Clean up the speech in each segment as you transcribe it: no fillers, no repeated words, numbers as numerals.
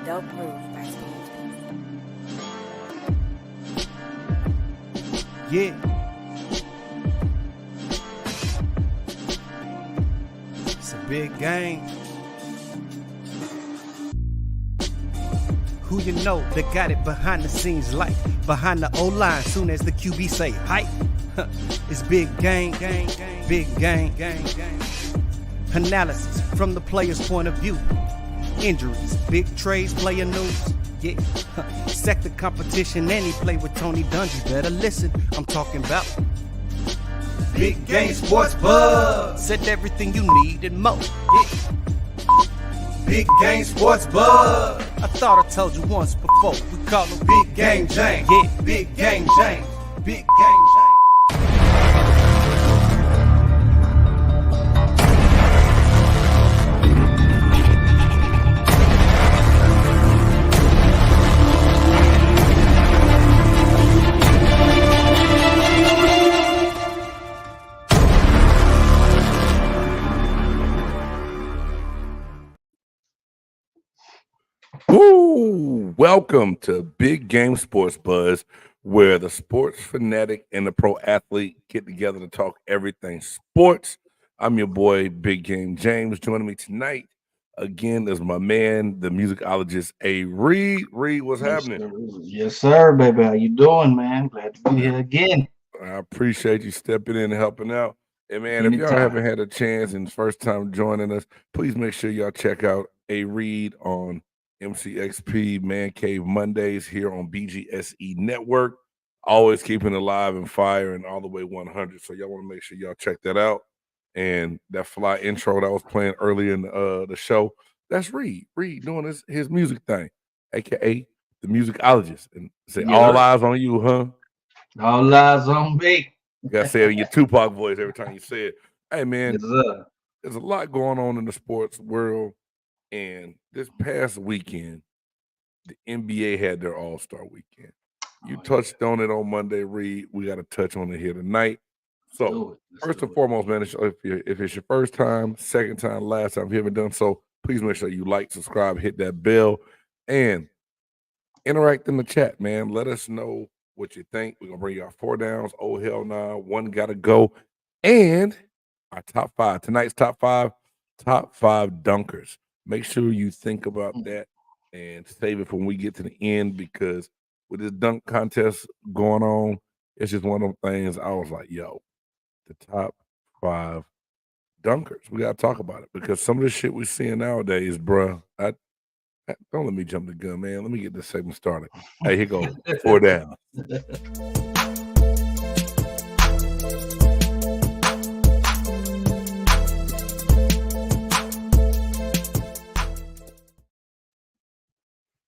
Adult proof. Yeah. It's a big game. Who you know that got it behind the scenes like behind the O-line soon as the QB say hype. It's big game, big game. Analysis from the player's point of view. Injuries, big trades, player news. Yeah, sector competition, and he play with Tony Dungy. Better listen, I'm talking about Big Game Sports Buzz. Said everything you need and more. Yeah. Big Game Sports Buzz. I thought I told you once before. We call him Big Game James. Yeah, Big Game James. Big Game James. Ooh, welcome to Big Game Sports Buzz, where the sports fanatic and the pro athlete get together to talk everything sports. I'm your boy, Big Game James. Joining me tonight again is my man, the musicologist A. Reed. Reed, what's happening? Yes, sir, baby. How you doing, man? Glad to be here again. I appreciate you stepping in and helping out. And man, if y'all Anytime. haven't had a chance and first time joining us, please make sure y'all check out A. Reed on MCXP Man Cave Mondays here on BGSE Network. Always keeping it alive and fire and all the way 100. So y'all want to make sure y'all check that out. And that fly intro that I was playing earlier in the show, that's Reed. Reed doing his music thing, aka the musicologist. And say all eyes on you, huh? All eyes on me. You gotta say it in your Tupac voice every time you say it. Hey man, Yes, sir. there's a lot going on in the sports world. And this past weekend, the NBA had their All-Star weekend. You touched on it on Monday, Reed. We got to touch on it here tonight. So, first and foremost, man, if it's your first time, second time, last time, if you haven't done so, please make sure you like, subscribe, hit that bell, and interact in the chat, man. Let us know what you think. We're going to bring you our 4 downs. Oh, hell nah. 1 got to go. And our top 5. Tonight's top 5 dunkers. Make sure you think about that and save it for when we get to the end, because with this dunk contest going on, it's just one of them things. I was like, yo, the top 5 dunkers. We got to talk about it, because some of the shit we're seeing nowadays, bruh, don't let me jump the gun, man. Let me get this segment started. Hey, here goes 4 down.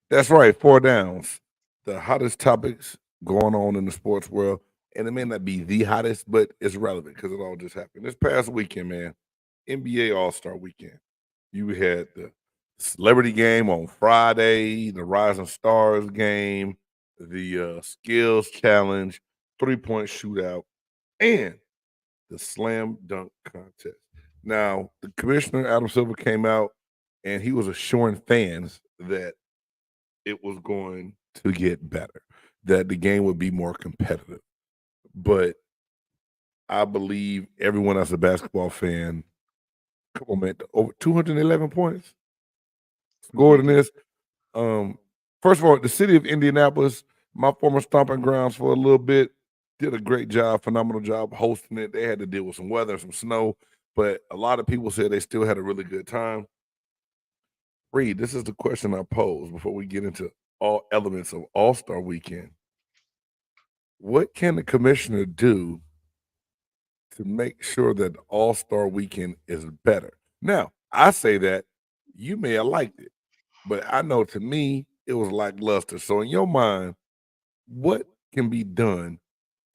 That's right, 4 downs. The hottest topics going on in the sports world. And it may not be the hottest, but it's relevant because it all just happened. This past weekend, man, NBA All-Star Weekend. You had the celebrity game on Friday, the Rising Stars game, the skills challenge, 3-point shootout, and the slam dunk contest. Now, the commissioner, Adam Silver, came out and he was assuring fans that it was going to get better, that the game would be more competitive. But I believe everyone as a basketball fan, come on, man, over 211 points scored in this. First of all, the city of Indianapolis, my former stomping grounds for a little bit, did a great job, phenomenal job hosting it. They had to deal with some weather, some snow, but a lot of people said they still had a really good time. Reed, this is the question I pose before we get into all elements of All-Star Weekend. What can the commissioner do to make sure that All-Star Weekend is better? Now, I say that you may have liked it, but I know to me it was lackluster. So in your mind, what can be done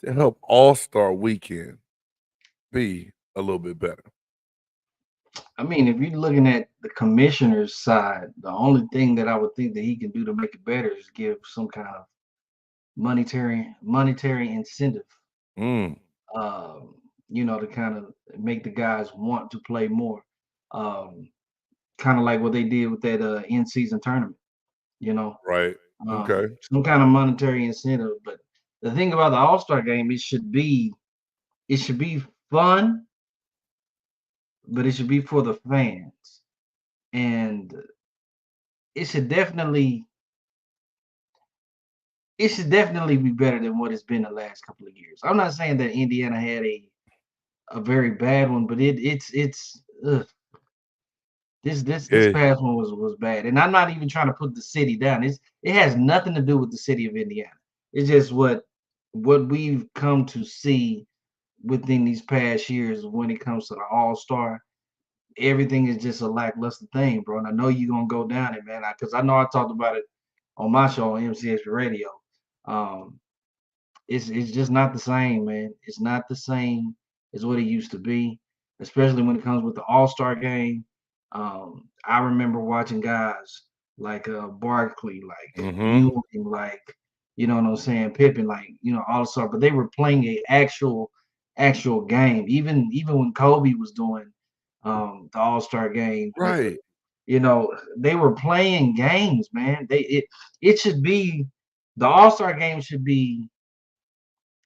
to help All-Star Weekend be a little bit better? I mean, if you're looking at the commissioner's side, the only thing that I would think that he can do to make it better is give some kind of monetary incentive. To kind of make the guys want to play more. Kind of like what they did with that in-season tournament. You know, Right. Okay. some kind of monetary incentive. But the thing about the All-Star game, it should be fun, but it should be for the fans, and it should definitely it should definitely be better than what it's been the last couple of years. I'm not saying that Indiana had a very bad one, but it's ugh. This Yeah. past one was bad, and I'm not even trying to put the city down. It has nothing to do with the city of Indiana. It's just what we've come to see within these past years when it comes to the All Star. Everything is just a lackluster thing, bro. And I know you're gonna go down it, man, because I know I talked about it on my show on MCH Radio. Um, it's just not the same, man. It's not the same as what it used to be, especially when it comes with the All-Star game. I remember watching guys like Barkley, like Mm-hmm. Ewing, like you know what I'm saying, Pippen, like All-Star, but they were playing a actual game. Even when Kobe was doing the All-Star game with the, Right. they were playing games, man. It should be the All-Star game should be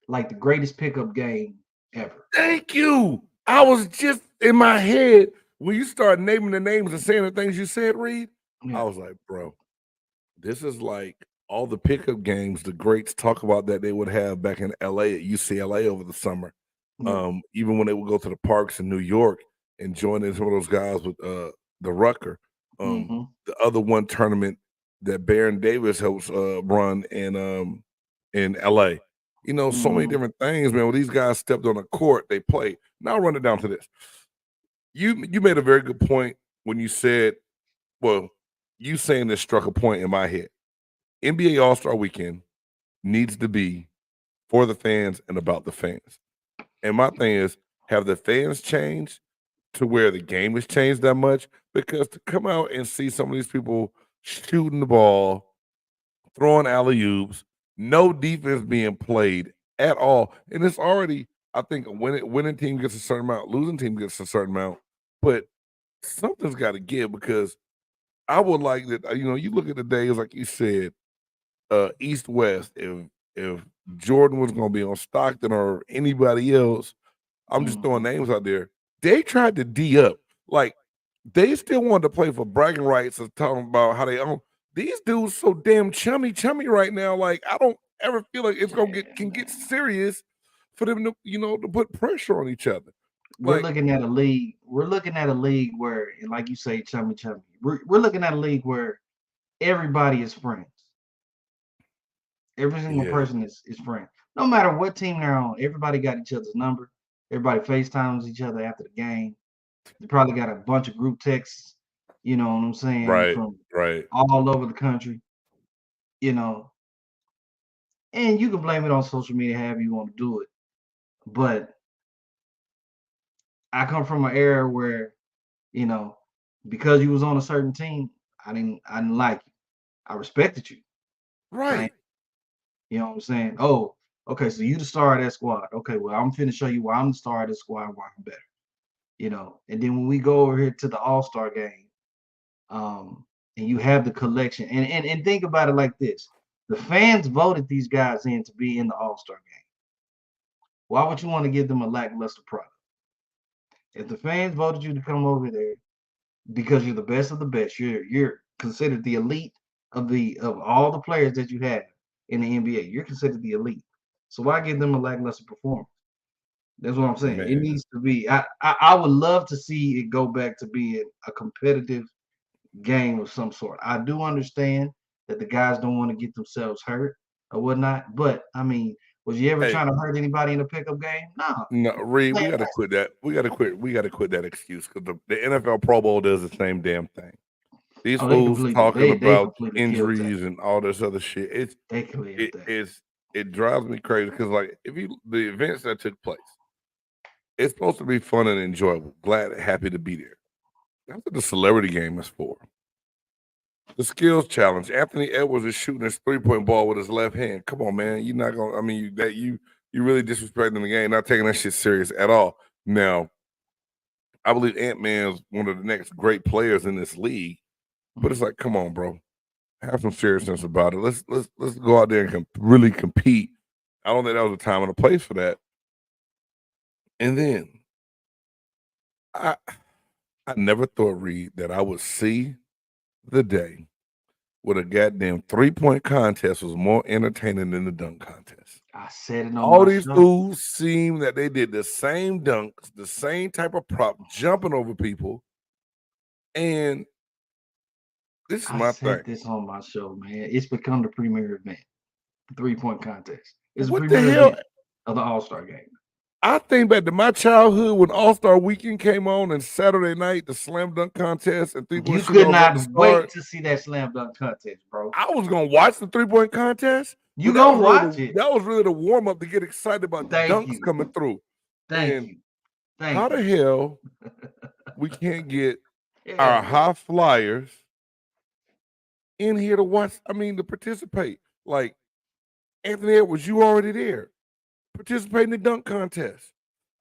like the greatest pickup game ever. Thank you. I was just in my head when you start naming the names and saying the things you said, Reed. I Yeah. was like, bro, this is like all the pickup games the greats talk about that they would have back in LA at UCLA over the summer. Yeah. Even when they would go to the parks in New York and join in some of those guys with the Rucker. Hmm. The other one tournament that Baron Davis helps run in LA. So many Hmm. different things, man. When these guys stepped on a court, they played. Now I'll run it down to this. You made a very good point when you said, well, you saying this struck a point in my head. NBA All-Star Weekend needs to be for the fans and about the fans. And my thing is, have the fans changed to where the game has changed that much? Because to come out and see some of these people shooting the ball, throwing alley-oops, no defense being played at all. And it's already, I think, a winning team gets a certain amount, losing team gets a certain amount. But something's got to give because I would like that. You look at the days, like you said, East West. If Jordan was going to be on Stockton or anybody else, I'm just throwing names out there. They tried to D up. Like, they still wanted to play for bragging rights of talking about how they own. These dudes so damn chummy right now. Like, I don't ever feel like it's gonna Yeah, can get man. serious for them to put pressure on each other. We're Like, looking at a league. We're looking at a league where, and like you say, chummy chummy. We're looking at a league where everybody is friends. Every single yeah, person is friends. No matter what team they're on, everybody got each other's number. Everybody FaceTimes each other after the game. They probably got a bunch of group texts, you know what I'm saying, right, from right. all over the country, you know. And you can blame it on social media however you want to do it. But I come from an era where, you know, because you was on a certain team, I didn't like you. I respected you. But Right. you know what I'm saying? Oh, okay, so you the star of that squad. Okay, well, I'm finna show you why I'm the star of this squad, why I'm better. And then when we go over here to the All-Star game, and you have the collection, and think about it like this. The fans voted these guys in to be in the All-Star game. Why would you want to give them a lackluster product? If the fans voted you to come over there because you're the best of the best, you're considered the elite of all the players that you have in the NBA. You're considered the elite. So why give them a lackluster performance? That's what I'm saying. It Man. needs to be. I would love to see it go back to being a competitive game of some sort. I do understand that the guys don't want to get themselves hurt or whatnot, but I mean, was you ever Hey, trying to hurt anybody in a pickup game? No. no, Reed, we Man, gotta quit that. We gotta quit that excuse because the NFL Pro Bowl does the same damn thing. These oh, they fools completely talking they about completely killed that. injuries and all this other shit. They killed It that. is it drives me crazy because like if you the events that took place, it's supposed to be fun and enjoyable. Glad, happy to be there. That's what the celebrity game is for. The skills challenge. Anthony Edwards is shooting his 3-point ball with his left hand. Come on, man. You're not gonna. I mean, you really disrespecting the game, not taking that shit serious at all. Now, I believe Ant-Man's one of the next great players in this league, but it's Mhm. like, come on, bro. have some seriousness about it. Let's go out there and really compete. I don't think that was the time and the place for that. And then I never thought, Reed, that I would see the day where a goddamn 3-point contest was more entertaining than the dunk contest. I said it on All my these show. fools seem that they did the same dunks, the same type of prop, jumping over people. And this is my I said thing. this on my show, man. It's become the premier event, the 3-point contest. It's What the the premier hell? event of the All-Star game. I think back to my childhood when All-Star Weekend came on and Saturday night, the slam dunk contest and 3-point You shooting could was about to not start. wait to see that slam dunk contest, bro. I was gonna watch the 3-point contest. You but that gonna was really watch it. That was really the warm up to get excited about the Thank dunks you. coming through. Thank And you. how Thank the you. hell we can't get Yeah, our man. high flyers in here to watch? I mean, to participate. Like Anthony Edwards, you already there. Participate in the dunk contest.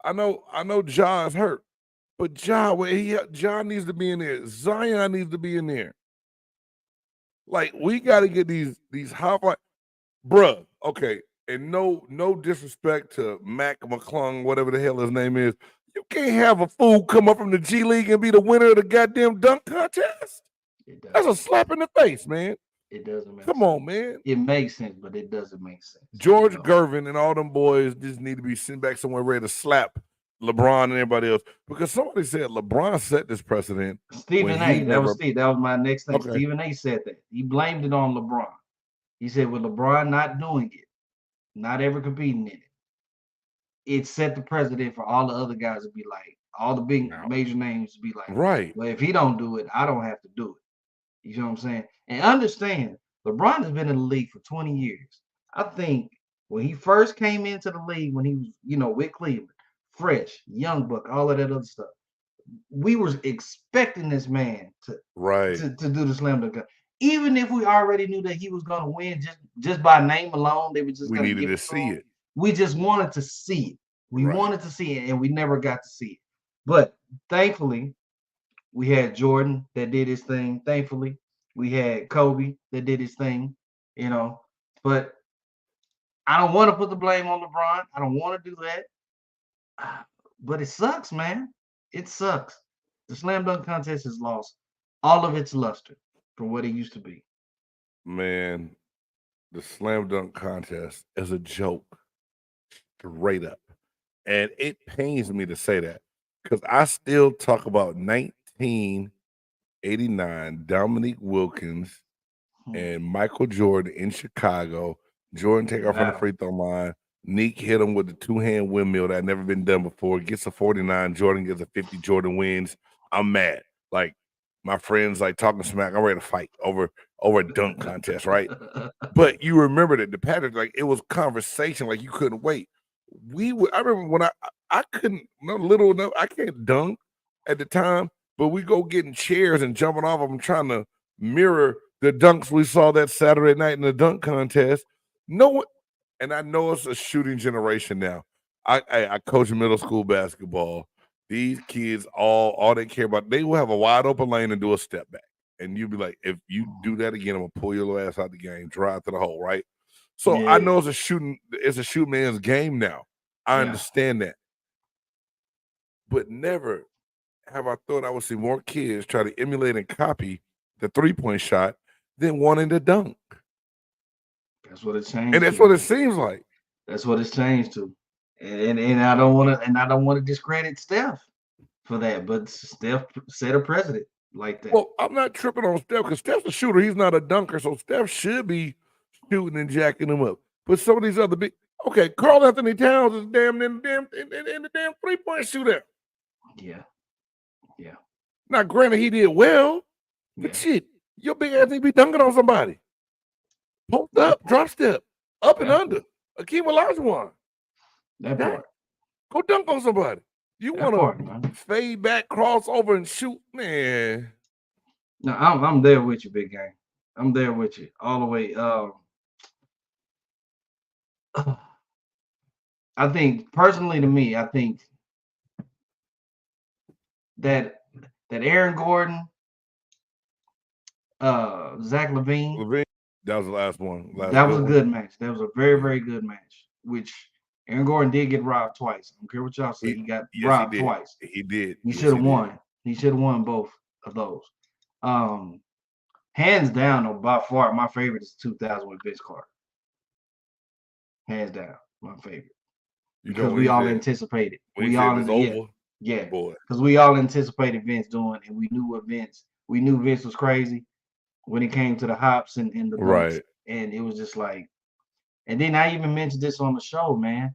I know Ja is hurt, but Ja needs to be in there. Zion needs to be in there. Like, we got to get these high fly, bruh. Okay, and no disrespect to Mac McClung, whatever the hell his name is. You can't have a fool come up from the G League and be the winner of the goddamn dunk contest. That's a slap in the face, man. It doesn't make Come sense. on, man. It makes sense, but it doesn't make sense. George Gervin and all them boys just need to be sitting back somewhere ready to slap LeBron and everybody else, because somebody said LeBron set this precedent. Stephen A. That was my next thing. Okay. Stephen A. said that. He blamed it on LeBron. He said with LeBron not doing it, not ever competing in it, it set the precedent for all the other guys to be like, all the big major names to be like, right. Well, if he don't do it, I don't have to do it. You know what I'm saying? And understand, LeBron has been in the league for 20 years. I think when he first came into the league, when he was, with Cleveland, fresh, young buck, all of that other stuff, we were expecting this man to do the slam dunk. Even if we already knew that he was going to win just by name alone, they were just going to needed to see it. We just wanted to see it. We wanted to see it, and we never got to see it. But thankfully, we had Jordan that did his thing. Thankfully, we had Kobe that did his thing, But I don't want to put the blame on LeBron. I don't want to do that. But it sucks, man. It sucks. The slam dunk contest has lost all of its luster from what it used to be. Man, the slam dunk contest is a joke. Straight up. And it pains me to say that, because I still talk about 1989 Dominique Wilkins and Michael Jordan in Chicago. Jordan take off on the free throw line. Neek hit him with the two-hand windmill that had never been done before. Gets a 49. Jordan gets a 50. Jordan wins. I'm mad. Like, my friends like talking smack. I'm ready to fight over a dunk contest, right? But you remember that the pattern, like, it was conversation. Like, you couldn't wait. I remember when I couldn't, I can't dunk at the time, but we go getting chairs and jumping off of them trying to mirror the dunks we saw that Saturday night in the dunk contest. And I know it's a shooting generation now. I coach middle school basketball. These kids, all they care about, they will have a wide open lane and do a step back. And you'd be like, if you do that again, I'm gonna pull your little ass out the game, drive to the hole, right? So I know it's a shooting man's game now. I understand that. But never have I thought I would see more kids try to emulate and copy the 3-point shot than wanting to dunk. That's what it changed. And that's what it seems like. That's what it's changed to. And I don't want to discredit Steph for that, but Steph set a precedent like that. Well, I'm not tripping on Steph, because Steph's a shooter. He's not a dunker, so Steph should be shooting and jacking him up. But some of these other Karl Anthony Towns is in the damn 3-point shootout. Yeah. Now, granted, he did well, but shit, your big ass need to be dunking on somebody. Post up, drop step, up and under. Akeem Olajuwon. That part. Go dunk on somebody. You want to fade back, cross over, and shoot, man. No, I'm there with you, big gang. I'm there with you all the way. I think personally, to me, I think that Aaron Gordon Zach Levine. Levine. That was the last one. That was a one. good match. That was a very, Yeah. very good match. Which Aaron Gordon did get robbed twice. I don't care what y'all say. He got robbed twice. He did. He should have won. He should have won both of those. Hands down, though, by far, my favorite is 2000 with Vince Carter. Hands down, my favorite. Because we all anticipated. We all over. Yeah. Because we all anticipated Vince doing, and we knew Vince was crazy when it came to the hops and the dunks. Right. And it was just like, and then I even mentioned this on the show, man.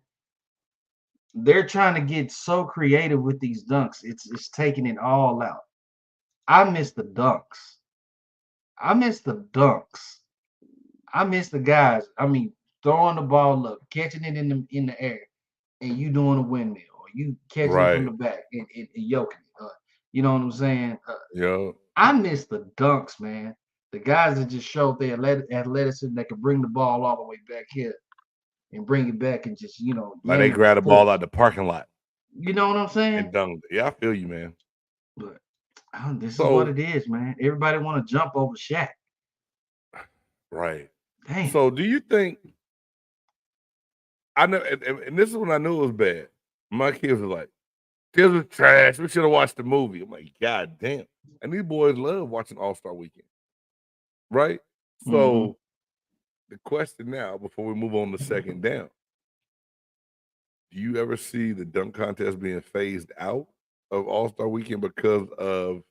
They're trying to get so creative with these dunks. It's taking it all out. I miss the dunks. I miss the guys. I mean, throwing the ball up, catching it in the air, and you doing a windmill, or you catching it from the back and yoking it. You know what I'm saying? I miss the dunks, man. The guys that just showed their athleticism that can bring the ball all the way back here and bring it back and just, like they grab the ball out the parking lot. You know what I'm saying? And dunked. Yeah, I feel you, man. But this is what it is, man. Everybody want to jump over Shaq. Right. Dang. So do you think I know, and this is when I knew it was bad. My kids were like, "This was trash. We should have watched the movie." I'm like, God damn. And these boys love watching All-Star Weekend. Right? So the question now, before we move on to second down, do you ever see the dunk contest being phased out of All-Star Weekend because of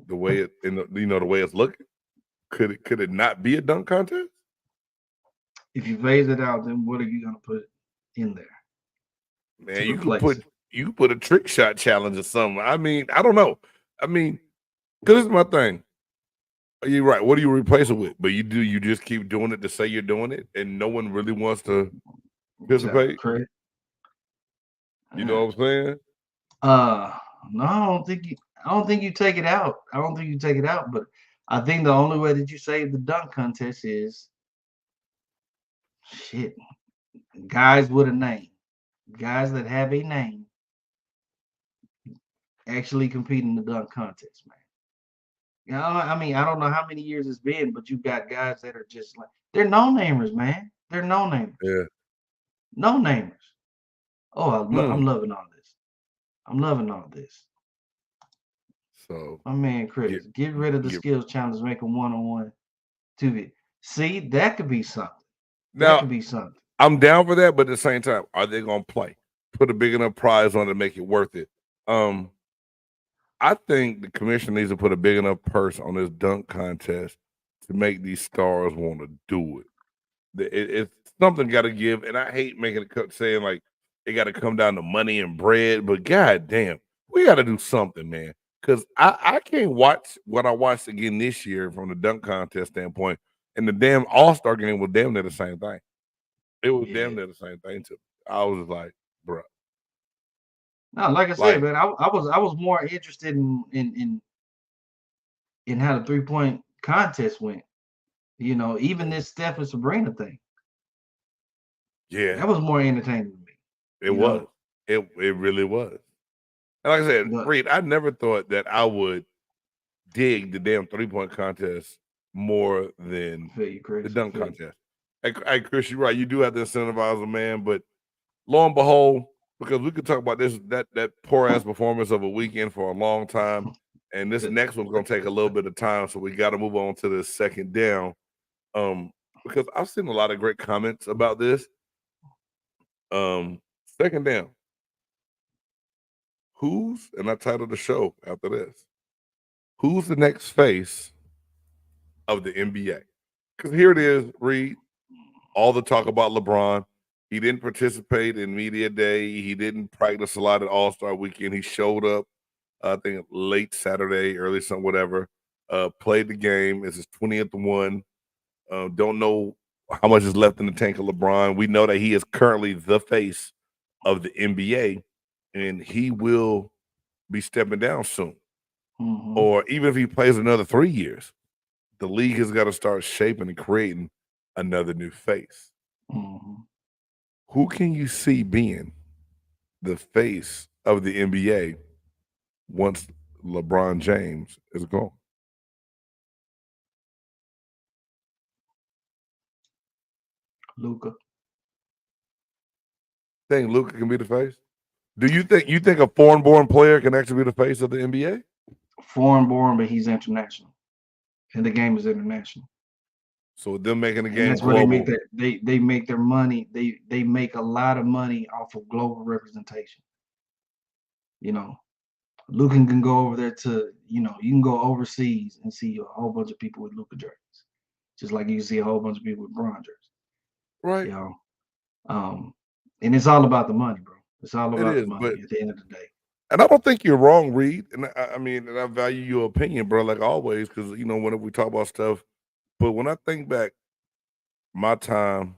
the way the way it's looking? Could it not be a dunk contest? If you phase it out, then what are you gonna put in there? Man, you could put a trick shot challenge or something. I mean, I don't know. I mean, because this is my thing. You're right. What do you replace it with? But you just keep doing it to say you're doing it, and no one really wants to participate. You know what I'm saying? No, I don't think you take it out. I don't think you take it out, but I think the only way that you save the dunk contest is guys with a name. Guys that have a name actually compete in the dunk contest, man. I mean, I don't know how many years it's been, but you got guys that are just like, they're no-namers, man. They're no-namers. Yeah. No-namers. Oh, I'm loving all this. I'm loving all this. So, my man Chris, get rid of the skills challenge, make them one-on-one. See, that could be something. That could be something. I'm down for that, but at the same time, are they going to play? Put a big enough prize on it to make it worth it. I think the commission needs to put a big enough purse on this dunk contest to make these stars want to do it. It's something got to give, and I hate making it saying like it got to come down to money and bread, but god damn, we got to do something, man. Because I can't watch what I watched again this year from the dunk contest standpoint, and the damn All-Star game was damn near the same thing. It was damn near the same thing to me. I was like, bro. No, like I said, man, I was more interested in how the 3-point contest went. You know, even this Steph and Sabrina thing. Yeah, that was more entertaining to me. It was. It really was. And like I said, Reed, I never thought that I would dig the damn 3-point contest more than the dunk contest. Hey, Chris, you're right. You do have to incentivize a man, but lo and behold, because we could talk about that poor ass performance of a weekend for a long time, and this next one's gonna take a little bit of time, so we got to move on to the second down. Because I've seen a lot of great comments about this. Second down. And I titled the show after this. Who's the next face of the NBA? Because here it is, Reed. All the talk about LeBron. He didn't participate in media day. He didn't practice a lot at All-Star Weekend. He showed up, I think, late Saturday, early Sunday, whatever. Played the game. It's his 20th one. Don't know how much is left in the tank of LeBron. We know that he is currently the face of the NBA, and he will be stepping down soon. Or even if he plays another 3 years, the league has got to start shaping and creating another new face. Who can you see being the face of the NBA once LeBron James is gone? Luka. Think Luka can be the face? Do you think a foreign-born player can actually be the face of the NBA? Foreign born, but he's international, and the game is international. So them making the And game that's where global. they make their money. They make a lot of money off of global representation. You know, Luka can go over there to, you can go overseas and see a whole bunch of people with Luka jerseys, just like you can see a whole bunch of people with LeBron jerseys. Right. You know, and it's all about the money, bro. It's all It about the is, money but at the end of the day. and I don't think you're wrong, Reed. And I mean, and I value your opinion, bro, like always, because whenever we talk about stuff. But when I think back, my time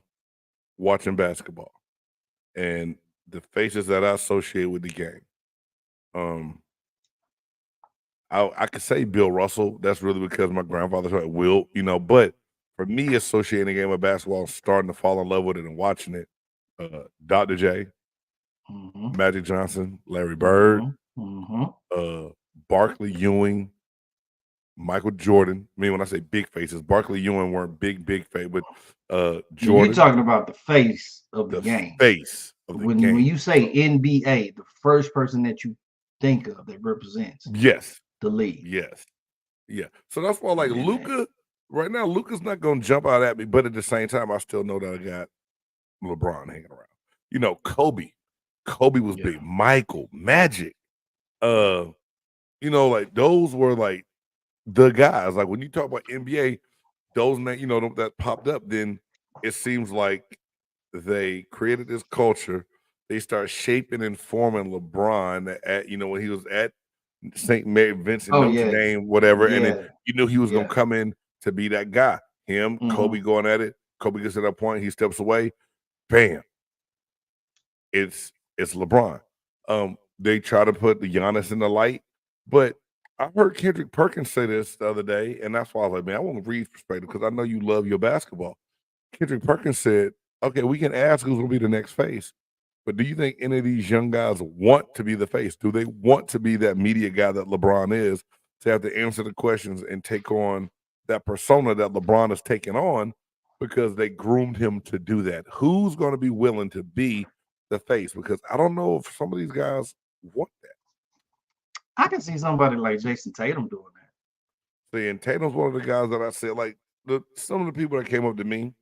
watching basketball and the faces that I associate with the game, I could say Bill Russell. That's really because my grandfather's right, Will, But for me, associating a game of basketball, starting to fall in love with it and watching it, Dr. J, Magic Johnson, Larry Bird, Barkley Ewing, Michael Jordan. I mean, when I say big faces, Barkley Ewing weren't big face, but Jordan. You're talking about the face of the game. Face of the game. When you say NBA, the first person that you think of that represents the league. Yes. Yeah. So that's why, like, Luka, right now, Luka's not going to jump out at me, but at the same time, I still know that I got LeBron hanging around. Kobe. Kobe was big. Michael, Magic. Like, those were, like, the guys. Like, when you talk about NBA, those names, that popped up, then it seems like they created this culture. They start shaping and forming LeBron at, when he was at St. Mary, Vincent, Notre Dame, whatever. And then you knew he was going to come in to be that guy. Him, Kobe going at it. Kobe gets to that point. He steps away. Bam. It's LeBron. They try to put the Giannis in the light. But I heard Kendrick Perkins say this the other day, and that's why I was like, man, I want to read perspective because I know you love your basketball. Kendrick Perkins said, okay, we can ask who's going to be the next face. But do you think any of these young guys want to be the face? Do they want to be that media guy that LeBron is, to have to answer the questions and take on that persona that LeBron is taking on because they groomed him to do that? Who's going to be willing to be the face? Because I don't know if some of these guys want that. I can see somebody like Jason Tatum doing that. See, and Tatum's one of the guys that I said, like, some of the people that came up to me,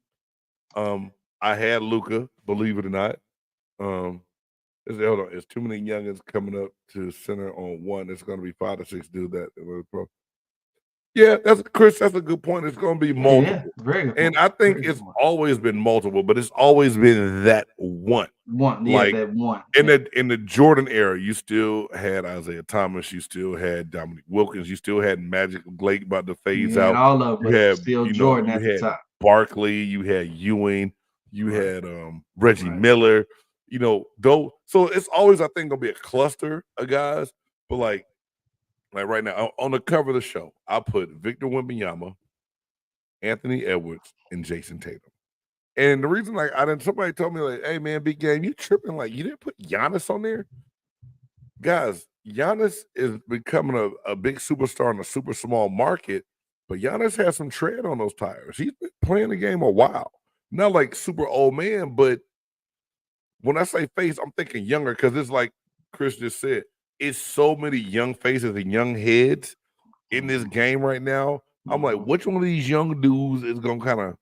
I had Luka, believe it or not. Hold on, it's too many youngins coming up to center on one. It's going to be 5 or 6 dudes that. Yeah, that's a good point. It's going to be multiple. Yeah, very good. And I think it's always been multiple, but it's always been that one. That one. In the Jordan era, you still had Isaiah Thomas, you still had Dominique Wilkins, you still had Magic Blake about to phase out. All of them, you had still Jordan at the top. Barkley, you had Ewing, you had Reggie Miller. So it's always, I think, gonna be a cluster of guys. But like right now, on the cover of the show, I put Victor Wembanyama, Anthony Edwards, and Jason Tatum. And the reason, like, somebody told me, like, hey man, big game, you tripping? Like, you didn't put Giannis on there, guys. Giannis is becoming a big superstar in a super small market, but Giannis has some tread on those tires. He's been playing the game a while, not like super old man, but when I say face, I'm thinking younger because it's like Chris just said, it's so many young faces and young heads in this game right now. I'm like, which one of these young dudes is going to kind of,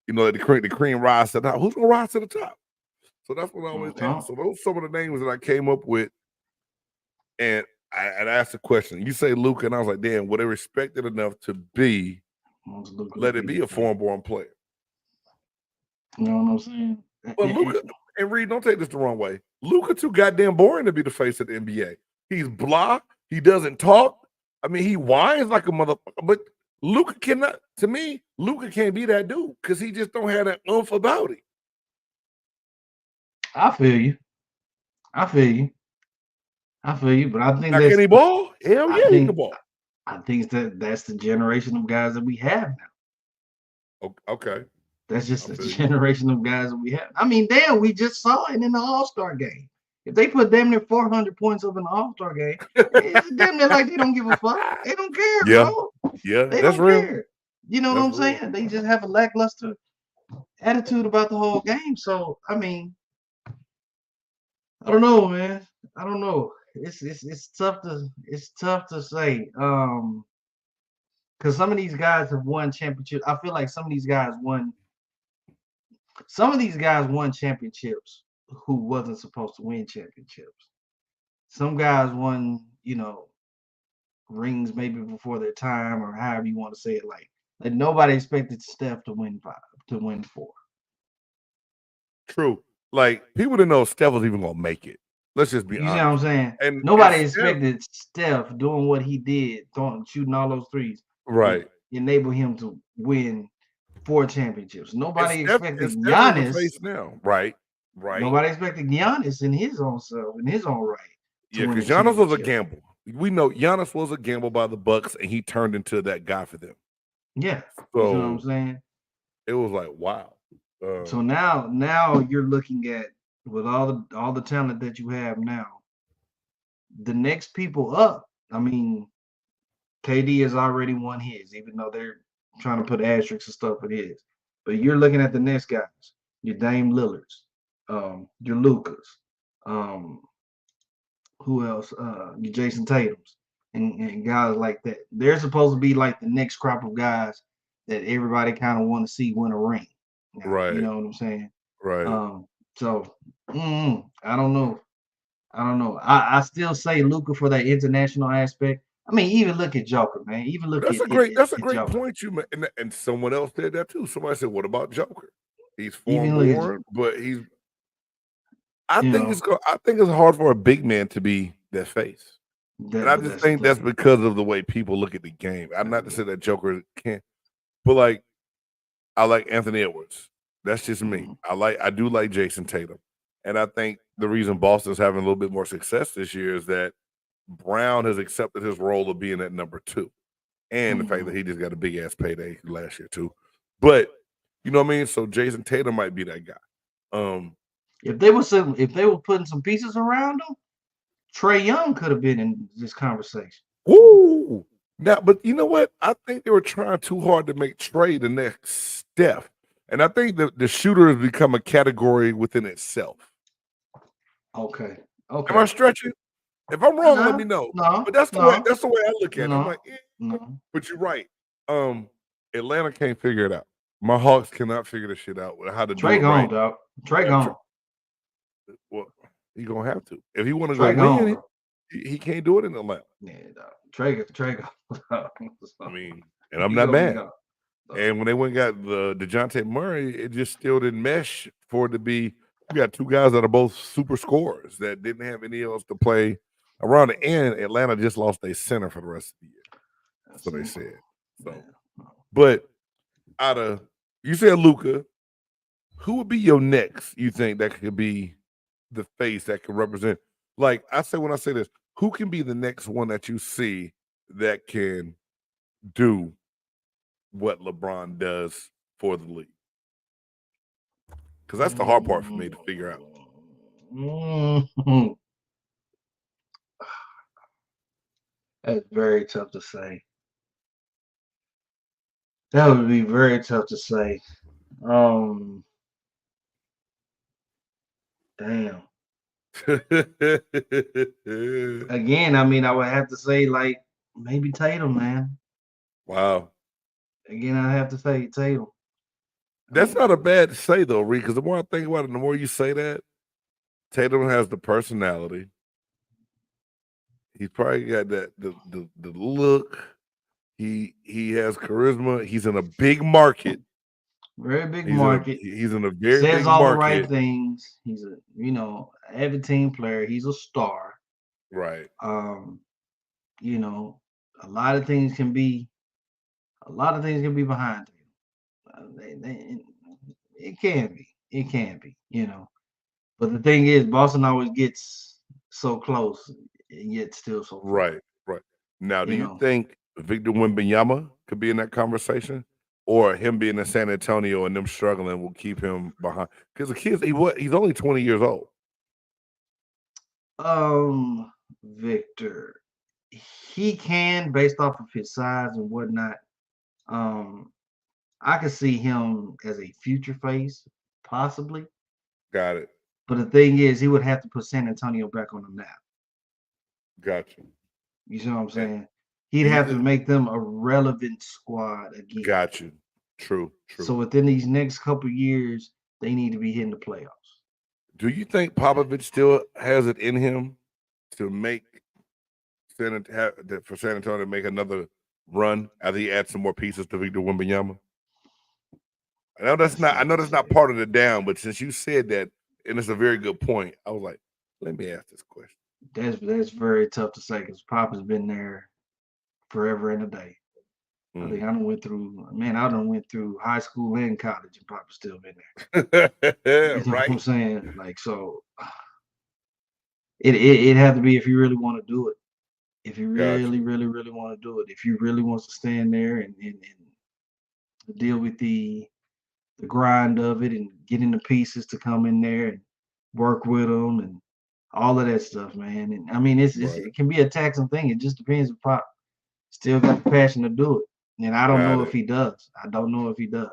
the cream rise to the top? Who's going to rise to the top? So that's what I always ask. So those are some of the names that I came up with. And I asked the question. You say Luka, and I was like, damn, were they respected enough to let it be a foreign-born player? You know what I'm saying? But Luka, and Reed, don't take this the wrong way. Luka too goddamn boring to be the face of the NBA. He's blah. He doesn't talk. I mean, he whines like a motherfucker. But Luka cannot. To me, Luka can't be that dude because he just don't have that oomph about it. I feel you. But I think can he ball? Hell yeah, he can ball. I think that's the generation of guys that we have now. Okay. That's just the generation of guys that we have. I mean, damn, we just saw it in the All-Star game. If they put damn near 400 points up in the All-Star game, it's damn near like they don't give a fuck. They don't care, bro. Yeah, they that's don't real. Care. You know what I'm saying? They just have a lackluster attitude about the whole game. So I mean, I don't know, man. I don't know. It's tough to say. Because some of these guys have won championships. I feel like some of these guys won championships who wasn't supposed to win championships. Some guys won, rings maybe before their time or however you want to say it. Like nobody expected Steph to win 4. True. Like people didn't know Steph was even gonna make it. Let's just be You see what I'm honest. saying? And Nobody Steph, expected Steph doing what he did, shooting all those threes, right. enable him to win 4 championships. Nobody And expected Steph is the Giannis. face now. Right. Right. Nobody expected Giannis in his own self, in his own right, to Yeah, win a because Giannis was a championship. gamble. We know Giannis was a gamble by the Bucks, and he turned into that guy for them. Yeah, you know what I'm So saying? it was like, wow. So now you're looking at, with all the talent that you have now, the next people up. I mean, KD has already won his, even though they're trying to put asterisks and stuff with his. But you're looking at the next guys, your Dame Lillards, your Lucas, who else? Your Jason Tatums, and guys like that. They're supposed to be like the next crop of guys that everybody kind of want to see win a ring. Now, you right. know what I'm saying? Right. So I don't know. I still say Luka for that international aspect. I mean, even look at Joker, man. Even look That's at a great Joker. point you made. And someone else did that too. Somebody said, what about Joker? He's foreign Even look at, born, but you know, I think it's hard for a big man to be that face. And I but just that's the think that's thing. because of the way people look at the game. I'm not to say that Joker can't, but like I like Anthony Edwards. That's just me. I do like Jason Tatum. And I think the reason Boston's having a little bit more success this year is that Brown has accepted his role of being at number 2. And the fact that he just got a big ass payday last year too. But you know what I mean? So Jason Tatum might be that guy. If they were putting some pieces around him, Trae Young could have been in this conversation. Woo! Now, but you know what? I think they were trying too hard to make Trae the next Steph. And I think the shooter has become a category within itself. Okay. Am I stretching? If I'm wrong, let me know. No, But that's the way I look at it. I'm no, like, no. but you're right. Atlanta can't figure it out. My Hawks cannot figure this shit out how to do Trae it gone, right. dog. Trae gone. Well, he's gonna have to. If he want to go Trae gone, win, bro. he can't do it in Atlanta. Yeah, dog. Trae gone. I mean, and I'm not mad. And when they went and got the DeJounte Murray, it just still didn't mesh for it to be. You got 2 guys that are both super scorers that didn't have any else to play around the end. Atlanta just lost their center for the rest of the year. That's what they said. So, but out of you said Luka, who would be your next? You think that could be the face that can represent? Like I say when I say this, who can be the next one that you see that can do what LeBron does for the league? Because that's the hard part for me to figure out. That's very tough to say. That would be very tough to say. Damn. Again, I mean, I would have to say like maybe Tatum, man. Wow. Again, I have to say Tatum. That's not a bad say though, Reed, because the more I think about it, the more you say that, Tatum has the personality. He's probably got the look. He has charisma. He's in a big market. Very big market. He's in a very says big all market. the right things. He's a every team player. He's a star. Right. A lot of things can be behind him. It can be. But the thing is, Boston always gets so close, and yet still so far. Right. Now, do you think Victor Wembanyama could be in that conversation, or him being in San Antonio and them struggling will keep him behind? Because the kids, he's only 20 years old. Victor, he can, based off of his size and whatnot. I could see him as a future face, possibly. Got it. But the thing is, he would have to put San Antonio back on the map. Got you. You see what I'm And saying? He'd do you have to think? make them a relevant squad again. Got you. True. So within these next couple years, they need to be hitting the playoffs. Do you think Popovich still has it in him to make for San Antonio to make another run as he adds some more pieces to Victor Wembanyama? I know that's not part of the down, but since you said that, and it's a very good point, I was like, let me ask this question. That's very tough to say because Pop has been there forever and a day. I think I done went through high school and college, and Papa's still been there. You know what I'm Right? saying? Like, so it had to be if you really want to do it. If you really, Gotcha. really, really want to do it. If you really wants to stand there and deal with the grind of it and getting the pieces to come in there and work with them and all of that stuff, man. And I mean, Right. it can be a taxing thing. It just depends if Pop still got the passion to do it. And I don't Got know it. if he does. I don't know if he does.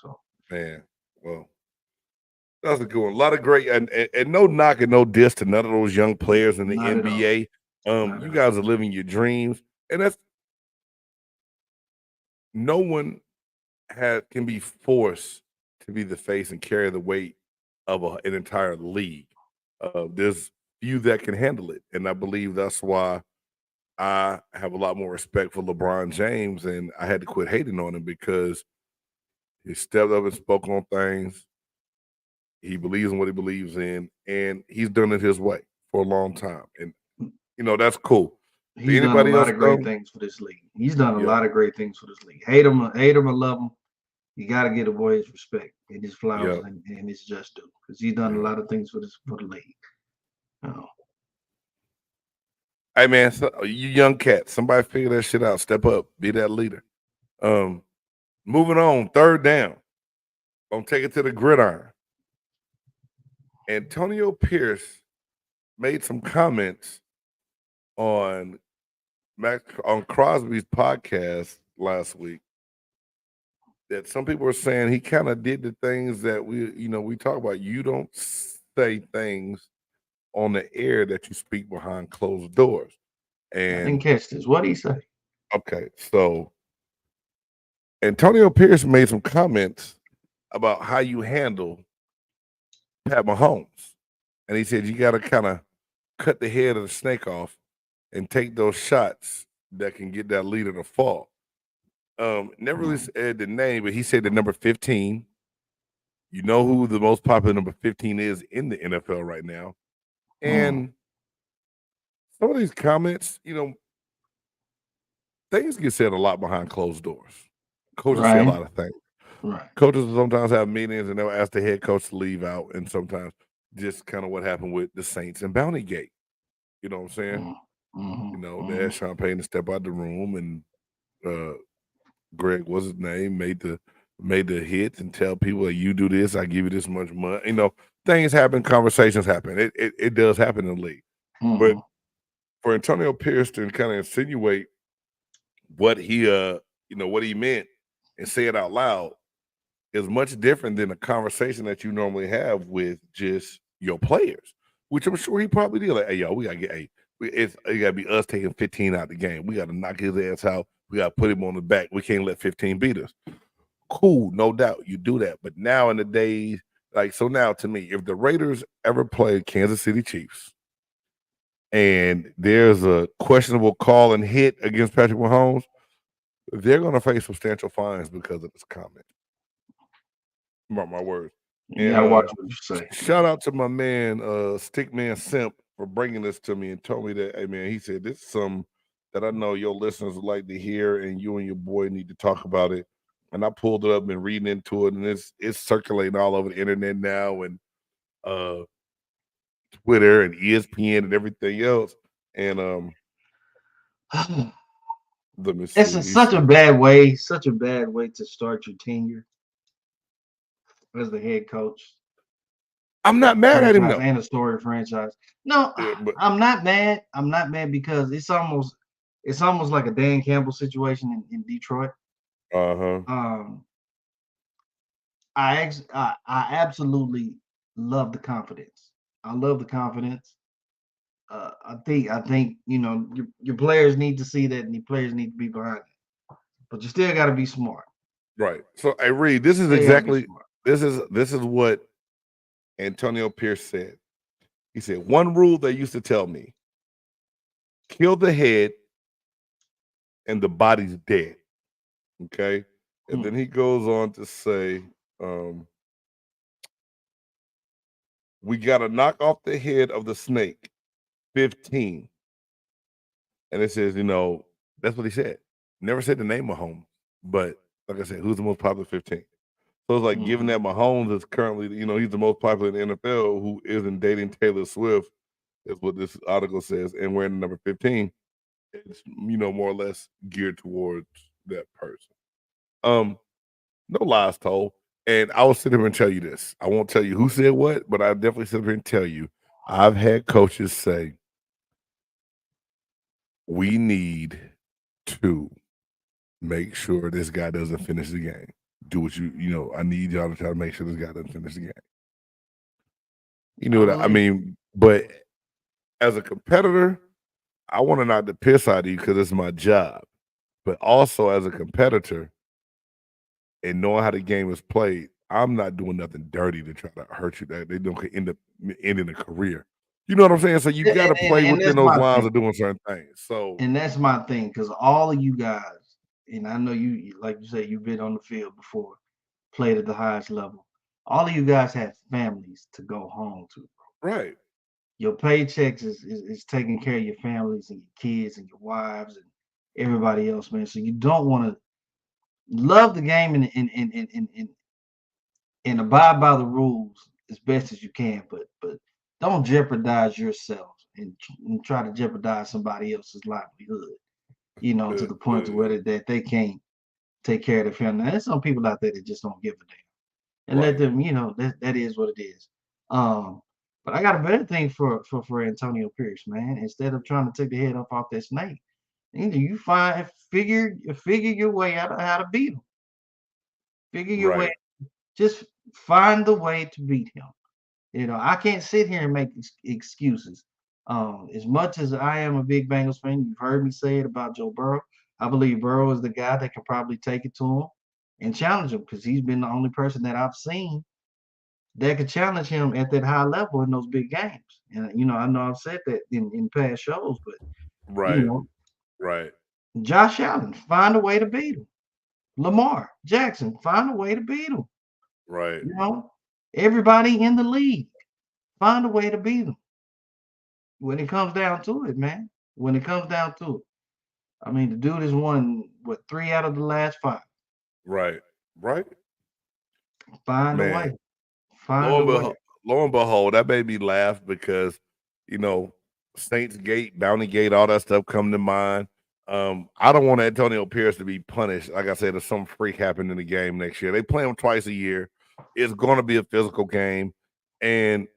So Man, well, that's a good one. A lot of great and no knock and no diss to none of those young players in the not at all. NBA. Not You at all. guys are living your dreams, and that's no one can be forced to be the face and carry the weight of an entire league. There's few that can handle it, and I believe that's why I have a lot more respect for LeBron James, and I had to quit hating on him because he stepped up and spoke on things. He believes in what he believes in, and he's done it his way for a long time. And that's cool. He's done a Anybody lot else of great though? things for this league. He's done a Yeah, lot of great things for this league. Hate him or love him, you got to give the boy his respect and his flowers yeah, and his just due because he's done a yeah. lot of things for the league. Oh, Hey man, you young cats, somebody figure that shit out. Step up, be that leader. Um, Moving on, third down. Gonna take it to the gridiron. Antonio Pierce made some comments on on Crosby's podcast last week that some people are saying he kind of did the things that we talk about. You don't say things on the air that you speak behind closed doors. I didn't And catch this. What did he say? okay, so Antonio Pierce made some comments about how you handle Pat Mahomes. And he said you got to kind of cut the head of the snake off and take those shots that can get that leader to fall. Never really said the name, but he said the number 15. You know who the most popular number 15 is in the NFL right now. And some of these comments, things get said a lot behind closed doors. Coaches say a Right. lot of things. Right. Coaches sometimes have meetings and they'll ask the head coach to leave out, and sometimes just kind of what happened with the Saints and Bounty Gate. You know what I'm saying? They asked Sean Payton to step out the room, and Greg, what's his name, made the hits and tell people, hey, you do this, I give you this much money. Things happen, conversations happen. It does happen in the league. But for Antonio Pierce to kind of insinuate what he what he meant and say it out loud is much different than a conversation that you normally have with just your players, which I'm sure he probably did. Like, hey, yo, we gotta get it gotta be us taking 15 out the game. We gotta knock his ass out. We gotta put him on the back. We can't let 15 beat us. Cool, no doubt. You do that. But now in the days, now to me, if the Raiders ever play Kansas City Chiefs and there's a questionable call and hit against Patrick Mahomes, they're gonna face substantial fines because of this comment. Mark my words. You gotta watch what you say. Shout out to my man, Stickman Simp, for bringing this to me and told me that, hey man, he said this is something that I know your listeners would like to hear, and you and your boy need to talk about it. And I pulled it up and reading into it, and it's circulating all over the internet now, and Twitter and ESPN and everything else. And let me see. It's such a bad way to start your tenure as the head coach. I'm not mad at him though. And a story franchise. No, Yeah, but I'm not mad. I'm not mad because it's almost like a Dan Campbell situation in Detroit. I absolutely love the confidence. I love the confidence. I think your players need to see that, and the players need to be behind it. But you still got to be smart. Right. So, hey, Reed, this is Still got to be exactly smart. this is what Antonio Pierce said. He said one rule they used to tell me: kill the head, and the body's dead. Okay. And then he goes on to say, we got to knock off the head of the snake, 15. And it says, that's what he said. Never said the name Mahomes, but like I said, who's the most popular 15? So it's like, given that Mahomes is currently, he's the most popular in the NFL, who isn't dating Taylor Swift, is what this article says, and we're in number 15. It's more or less geared towards that person. No lies told. And I will sit here and tell you this. I won't tell you who said what, but I definitely sit here and tell you. I've had coaches say, we need to make sure this guy doesn't finish the game. Do what I need y'all to try to make sure this guy doesn't finish the game. You know what I mean? But as a competitor, I want to knock the piss out of you because it's my job. But also as a competitor and knowing how the game is played, I'm not doing nothing dirty to try to hurt you. That they don't end up ending a career. You know what I'm saying? So you got to play within those lines of doing certain things. So, and that's my thing, because all of you guys, and I know you, like you said, you've been on the field before, played at the highest level. All of you guys have families to go home to. Right. Your paychecks is taking care of your families and your kids and your wives and everybody else, man. So you don't want to love the game and abide by the rules as best as you can, but don't jeopardize yourself and try to jeopardize somebody else's livelihood. To the point to where that they can't take care of their family. Now, there's some people out there that just don't give a damn, and let them. That is what it is. But I got a better thing for Antonio Pierce, man. Instead of trying to take the head up off that snake, you figure your way out of how to beat him. Figure your way. Just find the way to beat him. I can't sit here and make excuses. As much as I am a big Bengals fan, you've heard me say it about Joe Burrow. I believe Burrow is the guy that can probably take it to him and challenge him, because he's been the only person that I've seen that could challenge him at that high level in those big games. And I know I've said that in past shows, but right. Josh Allen, find a way to beat him. Lamar Jackson, find a way to beat him. Right. Everybody in the league, find a way to beat them. When it comes down to it, man. When it comes down to it. I mean, the dude has won, 3 out of the last 5. Right. Find a way. Find a way. Lo and behold, that made me laugh because, Saints Gate, Bounty Gate, all that stuff come to mind. I don't want Antonio Pierce to be punished. Like I said, if some freak happened in the game next year. They play him twice a year. It's going to be a physical game. And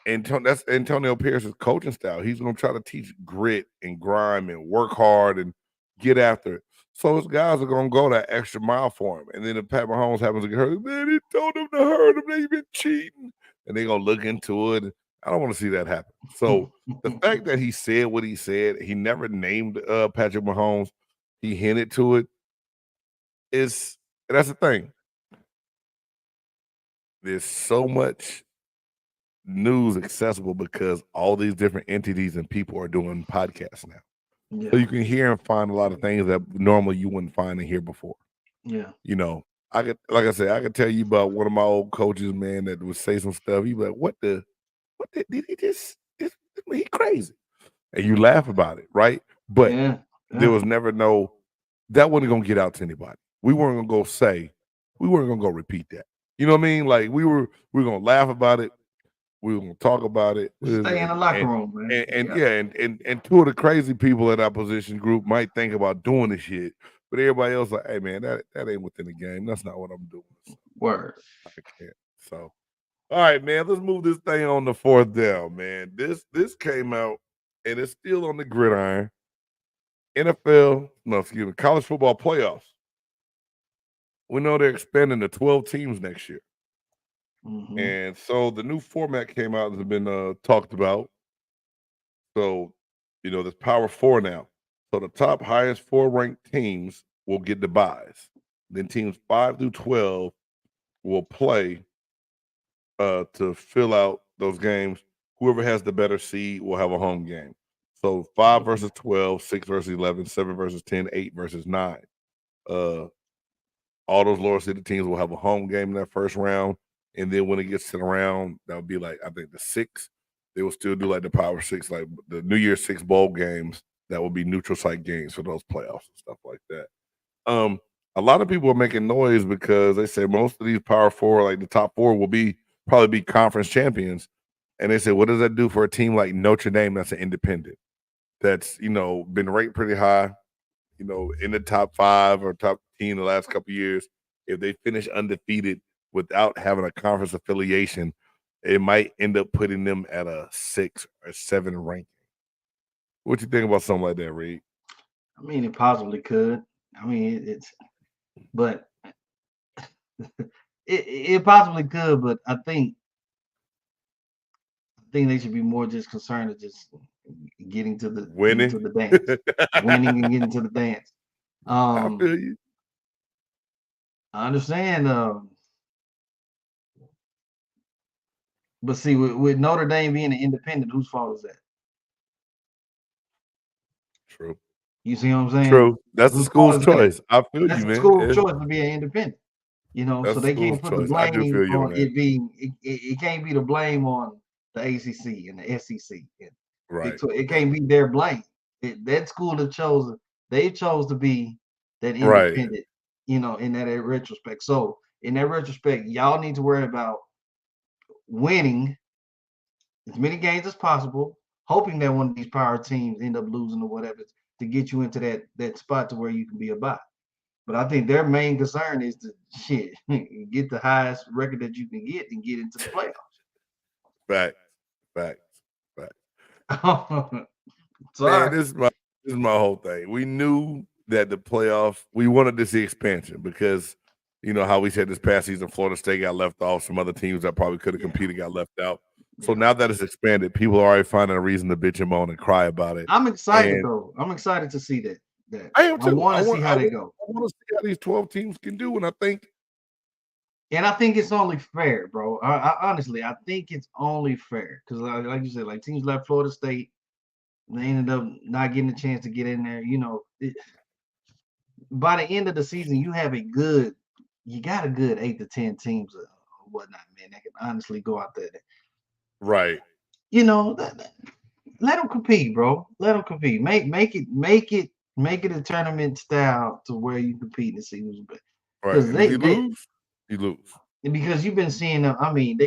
that's Antonio Pierce's coaching style. He's going to try to teach grit and grime and work hard and get after it. So his guys are going to go that extra mile for him. And then if Pat Mahomes happens to get hurt, man, he told him to hurt him. They've been cheating. And they're going to look into it. I don't want to see that happen. So the fact that he said what he said, he never named Patrick Mahomes. He hinted to it. That's the thing. There's so much news accessible because all these different entities and people are doing podcasts now. Yeah. So you can hear and find a lot of things that normally you wouldn't find and hear before. Yeah. I could tell you about one of my old coaches, man, that would say some stuff. He'd be like, what did he just, he crazy. And you laugh about it, right? But there was never that wasn't going to get out to anybody. We weren't going to go repeat that. You know what I mean? Like we were going to laugh about it. We were going to talk about it. Stay in the locker room, man. And two of the crazy people in our position group might think about doing this shit, but everybody else like, hey man, that ain't within the game. That's not what I'm doing. Word. I can't. So, all right, man, let's move this thing on the 4th down, man. This came out and it's still on the gridiron. College football playoffs. We know they're expanding to 12 teams next year. Mm-hmm. And so the new format came out and has been talked about. So, there's Power 4 now. So the top highest 4 ranked teams will get the buys. Then teams 5 through 12 will play to fill out those games. Whoever has the better seed will have a home game. So 5 versus 12, 6 versus 11, 7 versus 10, 8 versus 9. All those lower seeded teams will have a home game in that first round. And then when it gets to the round, that would be like, I think the 6th, they will still do like the Power 6, like the New Year's 6 bowl games. That will be neutral site games for those playoffs and stuff like that. A lot of people are making noise because they say most of these Power 4, like the top 4, will probably be conference champions. And they say, what does that do for a team like Notre Dame that's an independent, that's, been ranked pretty high, in the top 5 or top 10 the last couple of years? If they finish undefeated without having a conference affiliation, it might end up putting them at a 6 or 7 ranking. What you think about something like that, Reed? I mean, it possibly could. I mean, but it possibly could. But I think they should be more just concerned with just getting to the Winning, to the dance, winning and getting to the dance. I feel you. I understand. But see, with Notre Dame being an independent, whose fault is that? True. You see what I'm saying? True. That's the Whose fault school's is that? choice. I feel That's you, the man. school's choice to be an independent. That's So the they school's can't put the choice. I do blame feel you on on that. it being. It can't be the blame on the ACC and the SEC. Right. It can't be their blame. That school that they chose to be that Right. independent. In that retrospect. So in that retrospect, y'all need to worry about winning as many games as possible, hoping that one of these power teams end up losing or whatever to get you into that spot to where you can be a bye. But I think their main concern is to get the highest record that you can get and get into the playoffs. Facts. Sorry. Man, this is my whole thing. We knew that the playoff, we wanted to see expansion because how we said this past season, Florida State got left off. Some other teams that probably could have competed got left out. So now that it's expanded, people are already finding a reason to bitch and moan and cry about it. I'm excited though. I'm excited to see that. I am too. I want to see how they go. I want to see how these 12 teams can do, and I think it's only fair, bro. Honestly, I think it's only fair because, like you said, like teams like Florida State, they ended up not getting a chance to get in there. By the end of the season, you got a good 8 to 10 teams or whatnot, man, that can honestly go out there. Right. Let them compete, bro. Let them compete. Make it a tournament style to where you compete and see who's better. Right. And if you lose. Because you've been seeing them. I mean,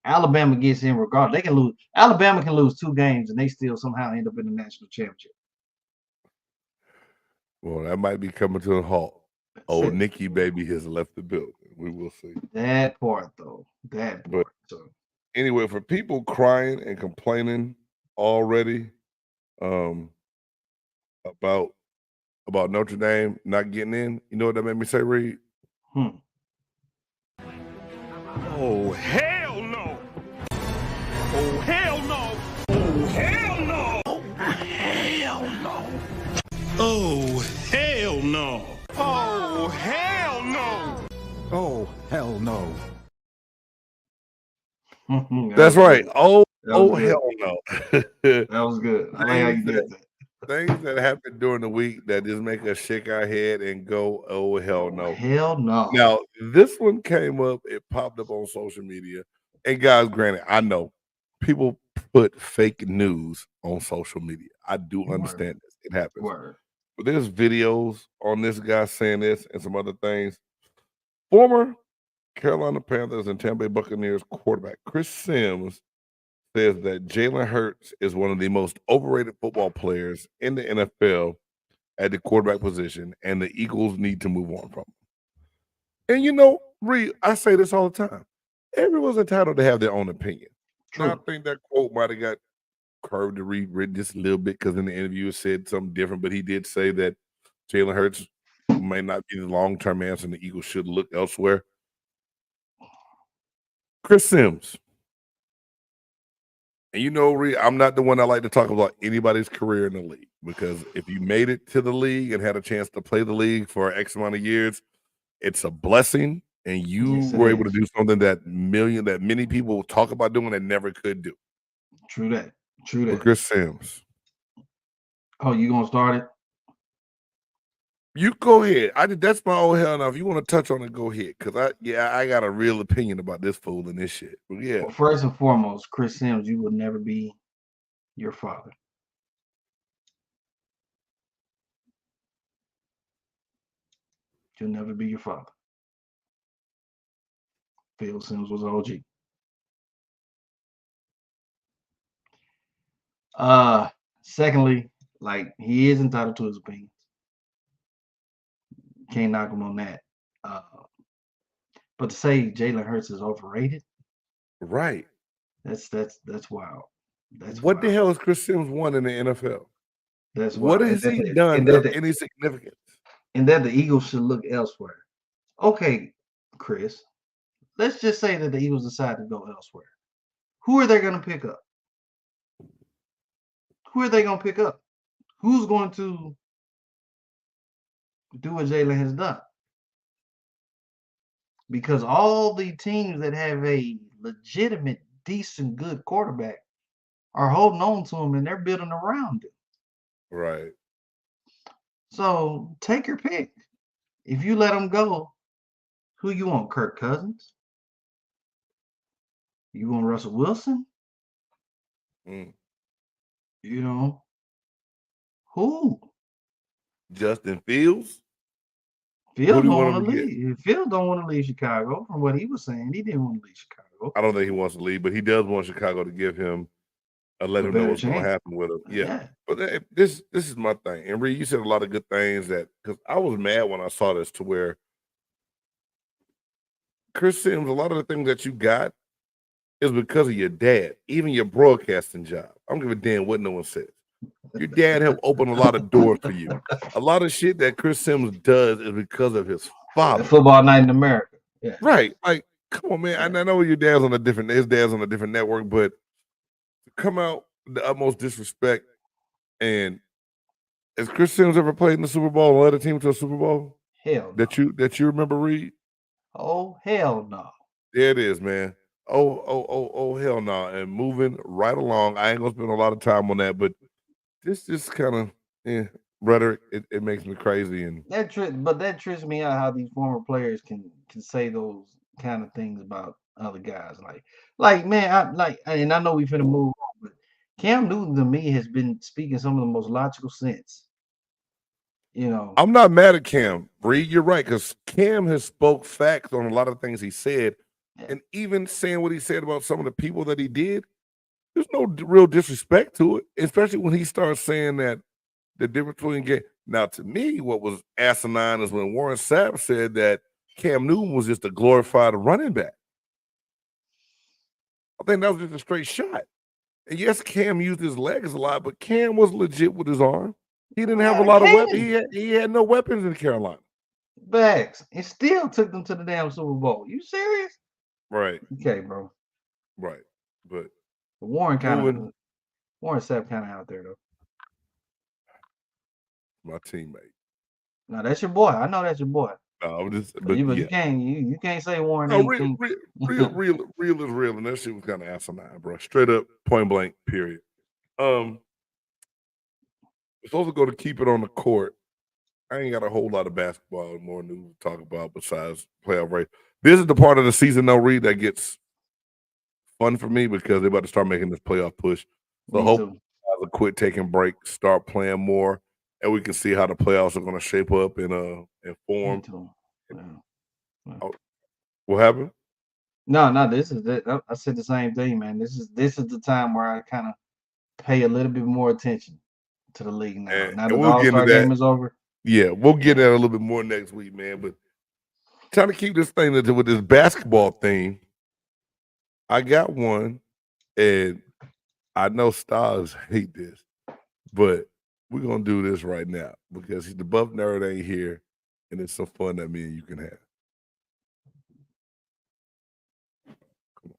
Alabama gets in regardless. They can lose. Alabama can lose 2 games and they still somehow end up in the national championship. Well, that might be coming to a halt. Oh, Nikki baby has left the building. We will see. That part, though. So anyway, for people crying and complaining already about Notre Dame not getting in, you know what that made me say, Reed? Oh, hell no! Oh, hell no! Oh, hell no! Oh, hell no! Oh, hell no! Oh, hell no! Oh, hell no. That's right. Oh, hell no. That was good. I like how you did that. Things that happen during the week that just make us shake our head and go, oh, hell no. Hell no. Now, this one came up. It popped up on social media. And guys, granted, I know people put fake news on social media. I do understand this. It happens. But there's videos on this guy saying this and some other things. Former Carolina Panthers and Tampa Bay Buccaneers quarterback Chris Sims says that Jalen Hurts is one of the most overrated football players in the NFL at the quarterback position, and the Eagles need to move on from him. And Reed, I say this all the time. Everyone's entitled to have their own opinion. Now, I think that quote might have got curved to read just a little bit because in the interview it said something different, but he did say that Jalen Hurts may not be the long-term answer and the Eagles should look elsewhere. Chris Sims. And you know, I'm not the one that like to talk about anybody's career in the league, because if you made it to the league and had a chance to play the league for X amount of years, it's a blessing. And you were able to do something that many people talk about doing and never could do. True that. True that. Chris Sims. Oh, you gonna start it? You go ahead. That's my old hell. Now, if you want to touch on it, go ahead. Cause I got a real opinion about this fool and this shit. But yeah. Well, first and foremost, Chris Sims, you will never be your father. You'll never be your father. Phil Sims was OG. Secondly, like, he is entitled to his opinions. Can't knock him on that. But to say Jalen Hurts is overrated, right? That's wild. That's what wild. The hell has Chris Sims won in the NFL? That's what wild. has he done of any significance? And that the Eagles should look elsewhere. Okay, Chris, let's just say that the Eagles decide to go elsewhere. Who are they going to pick up? Who are they going to pick up? Who's going to do what Jalen has done? Because all the teams that have a legitimate, decent, good quarterback are holding on to him and they're building around it. Right. So take your pick. If you let him go, who you want? Kirk Cousins? You want Russell Wilson? Mm. You know, who? Justin Fields? Fields don't want to leave. Fields don't want to leave Chicago. From what he was saying, he didn't want to leave Chicago. I don't think he wants to leave, but he does want Chicago to give him let him know what's going to happen with him. Yeah. But this is my thing. And Reed, you said a lot of good things because I was mad when I saw this, to where Chris Sims, a lot of the things that you got is because of your dad, even your broadcasting job. I don't give a damn what no one says. Your dad helped open a lot of doors for you. A lot of shit that Chris Sims does is because of his father. Football Night in America. Yeah. Right. Like, come on, man. Yeah. I know his dad's on a different network, but to come out with the utmost disrespect. And has Chris Sims ever played in the Super Bowl and led a team to a Super Bowl? Hell no. That you remember, Reed? Oh, hell no. There it is, man. Oh, hell no. And moving right along. I ain't gonna spend a lot of time on that, but this just kind of rhetoric. It makes me crazy, and that trips me out how these former players can say those kind of things about other guys. Like man, and I know we finna move on, but Cam Newton to me has been speaking some of the most logical sense. You know, I'm not mad at Cam. Reed, you're right, because Cam has spoke facts on a lot of things he said, and even saying what he said about some of the people that he did. There's no real disrespect to it, especially when he starts saying that the difference between game. Now, to me, what was asinine is when Warren Sapp said that Cam Newton was just a glorified running back. I think that was just a straight shot. And yes, Cam used his legs a lot, but Cam was legit with his arm. He didn't have a lot of weapons. He had no weapons in Carolina. Bags. It still took them to the damn Super Bowl. You serious? Right. Okay, bro. Right. But Warren Sapp kind of out there though. My teammate. No, that's your boy. I know that's your boy. No, I'm just. But you can't say Warren. No, real is real, and that shit was kind of asinine, bro. Straight up, point blank. Period. We're supposed to go to keep it on the court. I ain't got a whole lot of basketball more news to talk about besides playoff race. This is the part of the season, though, Reed, that gets fun for me because they're about to start making this playoff push. So hopefully guys will quit taking breaks, start playing more, and we can see how the playoffs are going to shape up and form. Oh, what happened? No, this is it. I said the same thing, man. This is the time where I kind of pay a little bit more attention to the league now. Now that the All-Star game is over. Yeah, we'll get that a little bit more next week, man. But trying to keep this thing with this basketball thing, I got one, and I know stars hate this, but we're gonna do this right now because the buff nerd ain't here, and it's some fun that me and you can have. Come on.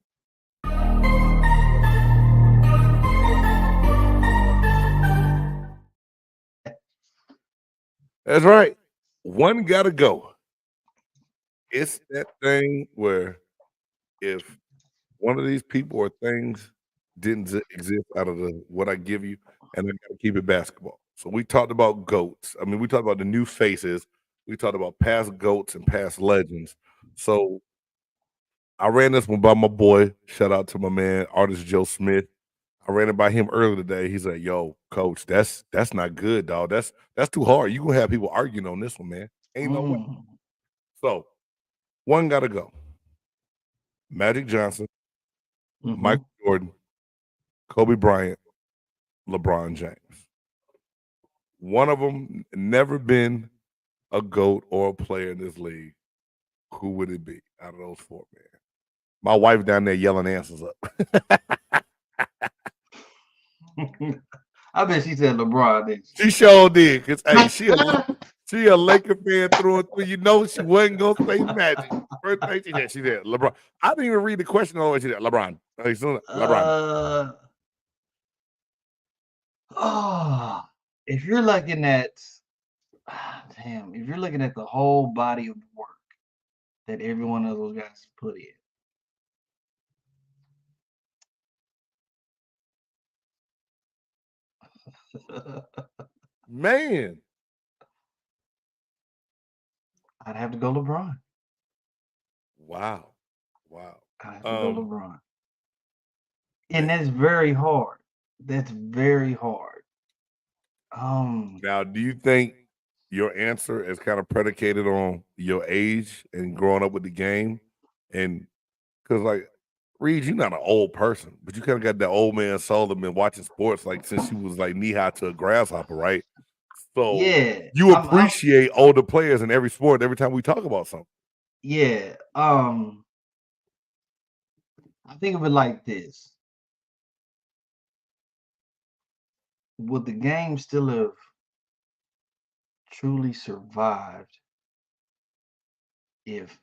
That's right. One gotta go. It's that thing where if one of these people or things didn't exist out of the what I give you, and I gotta keep it basketball. So we talked about GOATs. I mean, we talked about the new faces. We talked about past GOATs and past legends. So I ran this one by my boy. Shout out to my man, artist Joe Smith. I ran it by him earlier today. He's like, "Yo, coach, that's not good, dog. That's too hard. You gonna have people arguing on this one, man. Ain't no way." So one gotta go. Magic Johnson, Michael Jordan, Kobe Bryant, LeBron James. One of them never been a GOAT or a player in this league. Who would it be out of those four, man? My wife down there yelling answers up. I bet she said LeBron. Didn't she? She sure did, because hey, she a Laker fan through and through. You know she wasn't gonna say Magic. First thing she said LeBron. I didn't even read the question all the way. She said LeBron. LeBron. If you're looking at if you're looking at the whole body of work that every one of those guys put in. Man. I'd have to go LeBron. Wow. I have to go LeBron. And that's very hard. That's very hard. Now, do you think your answer is kind of predicated on your age and growing up with the game? And because, like, Reed, you're not an old person, but you kind of got that old man soul and been watching sports like since you was like knee high to a grasshopper, right? So yeah, you appreciate older players in every sport every time we talk about something. Yeah. I think of it like this. Would the game still have truly survived if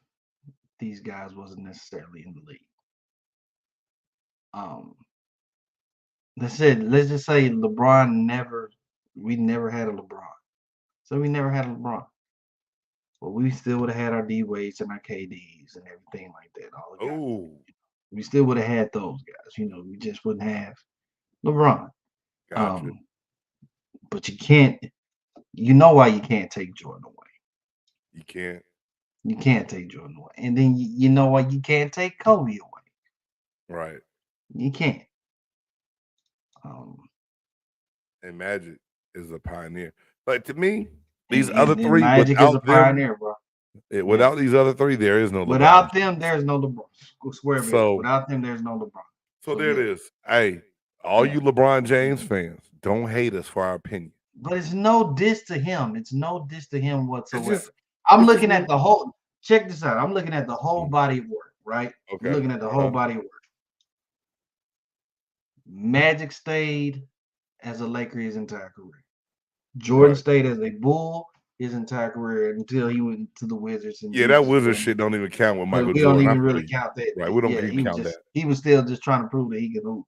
these guys wasn't necessarily in the league? Let's just say we never had a LeBron. So we never had a LeBron. But we still would have had our D Wade's and our KDs and everything like that. All the guys. We still would have had those guys. You know, we just wouldn't have LeBron. Gotcha. But you can't. You know why you can't take Jordan away. You can't. You can't take Jordan away, and then you know why you can't take Kobe away. Right. You can't. And Magic is a pioneer. But to me, these and other three, Magic is a pioneer, bro. Without these other three, there is no LeBron. Without them, there's no LeBron. Swear me. So, without them, there's no LeBron. So there it is. Hey, all you LeBron James fans, don't hate us for our opinion. But it's no diss to him. It's no diss to him whatsoever. I'm looking at the whole. Check this out. I'm looking at the whole body of work, right? Okay. I'm looking at the whole body of work. Magic stayed as a Laker his entire career. Jordan stayed as a Bull his entire career until he went to the Wizards. And that Wizards shit don't even count with Michael we Jordan. We don't even really count that. Right, we don't even count that. He was still just trying to prove that he could hoop.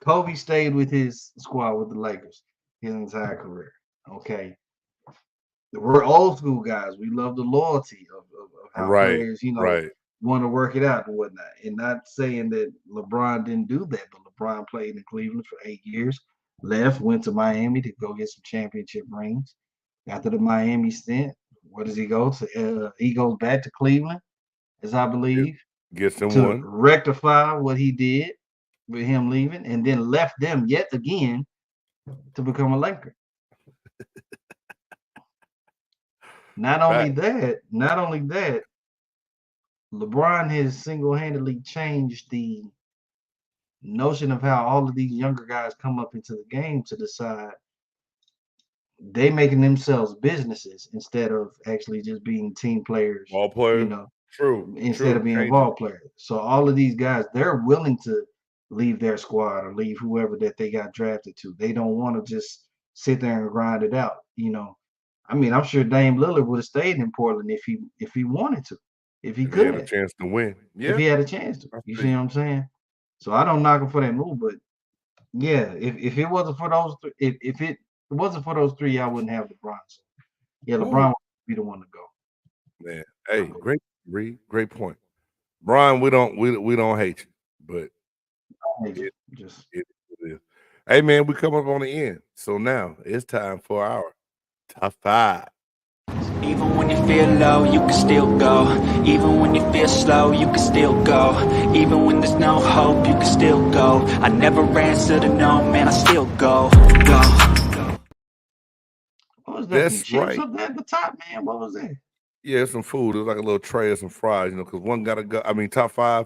Kobe stayed with his squad with the Lakers his entire career. Okay. We're old school guys. We love the loyalty of how players, want to work it out and whatnot. And not saying that LeBron didn't do that, but LeBron played in Cleveland for 8 years, left, went to Miami to go get some championship rings. After the Miami stint, where does he go to? He goes back to Cleveland, as I believe, gets them to one, rectify what he did with him leaving, and then left them yet again to become a Laker. Not only that, LeBron has single-handedly changed the notion of how all of these younger guys come up into the game to decide they making themselves businesses instead of actually just being team players. Ball players. True. Instead of being ball players. So all of these guys, they're willing to leave their squad or leave whoever that they got drafted to. They don't want to just sit there and grind it out. I mean, I'm sure Dame Lillard would have stayed in Portland if he wanted to, if he could have a chance to win. If he had a chance to. You see what I'm saying? So I don't knock him for that move, but yeah, if it wasn't for those, if it it wasn't for those three, I wouldn't have LeBron. So, yeah, LeBron would be the one to go. Man, hey, great point. Brian, we don't hate you, but it is. Hey man, we come up on the end. So now it's time for our top 5. Even when you feel low, you can still go. Even when you feel slow, you can still go. Even when there's no hope, you can still go. I never answer to no, man, I still go. What was that? That's right. Up there at the top, man. What was that? Yeah, some food. It was like a little tray of some fries, because one gotta go. I mean, top 5.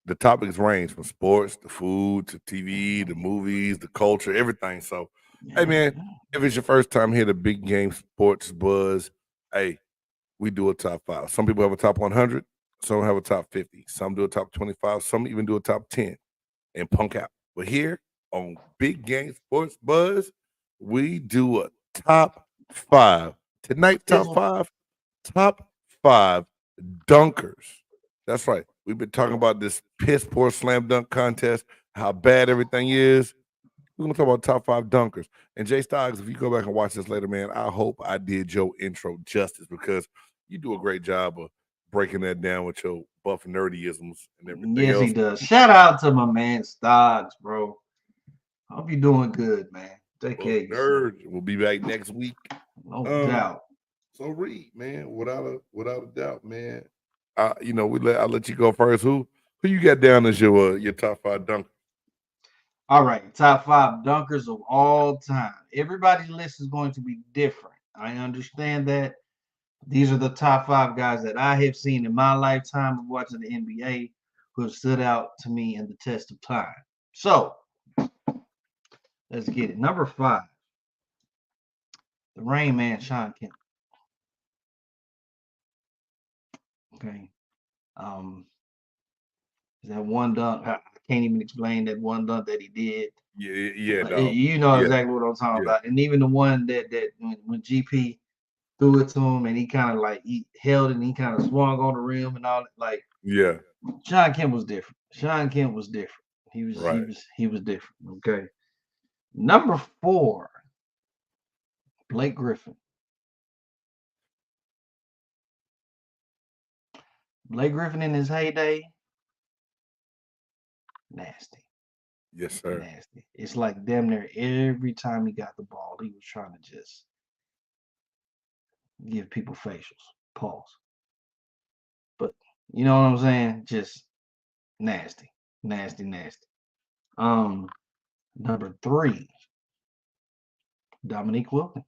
The topics range from sports to food to TV, the movies, the culture, everything. So, hey man, if it's your first time here to Big Game Sports Buzz, hey, we do a top 5. Some people have a top 100, some have a top 50, some do a top 25, some even do a top 10 and punk out. But here on Big Game Sports Buzz, we do a top 5. Tonight, top 5 dunkers. That's right. We've been talking about this piss poor slam dunk contest, how bad everything is. We're gonna talk about top 5 dunkers. And Jay Stoggs, if you go back and watch this later, man, I hope I did your intro justice because you do a great job of breaking that down with your buff nerdyisms and everything. Yes, else. he does. Shout out to my man Stoggs, bro. Hope you're doing good, man. Take care of yourself. Nerd. We'll be back next week. No doubt. So Reed, man, without a doubt, man. I'll let you go first. Who you got down as your top 5 dunkers? All right, top 5 dunkers of all time. Everybody's list is going to be different. I understand that. These are the top 5 guys that I have seen in my lifetime of watching the NBA who have stood out to me in the test of time. So let's get it. Number 5, the Rain Man, Shawn Kemp. Okay. That one dunk, I can't even explain that one dunk that he did. Yeah, you know exactly what I'm talking about. And even the one that when GP threw it to him and he kind of he held it and he kind of swung on the rim and all that. Shawn Kemp was different. He was different. Okay. Number 4, Blake Griffin. Blake Griffin in his heyday, nasty. Yes, sir. Nasty. It's like damn near every time he got the ball, he was trying to just give people facials. Pause. But you know what I'm saying? Just nasty. Number 3, Dominique Wilkins.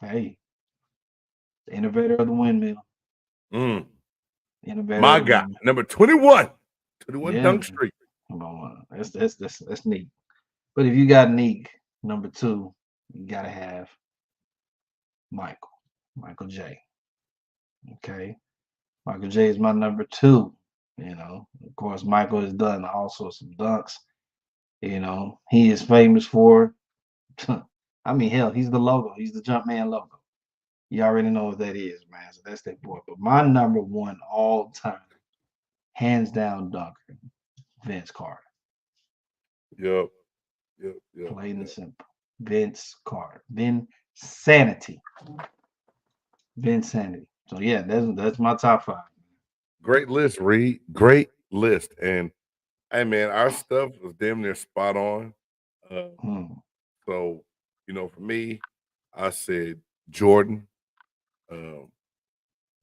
Hey, the innovator of the windmill. My guy, number 21 dunk streak. That's neat. But if you got Neek, number 2, you gotta have Michael J. Okay, Michael J is my number 2. Of course, Michael has done also some dunks. He is famous for. I mean, hell, he's the logo. He's the Jumpman logo. You already know what that is, man. So that's that boy. But my number 1 all time, hands down dunker, Vince Carter. Yep. Plain and simple. Vince Carter. Vinsanity. So yeah, that's my top 5. Great list, Reed. Great list. And hey man, our stuff was damn near spot on. So, for me, I said Jordan.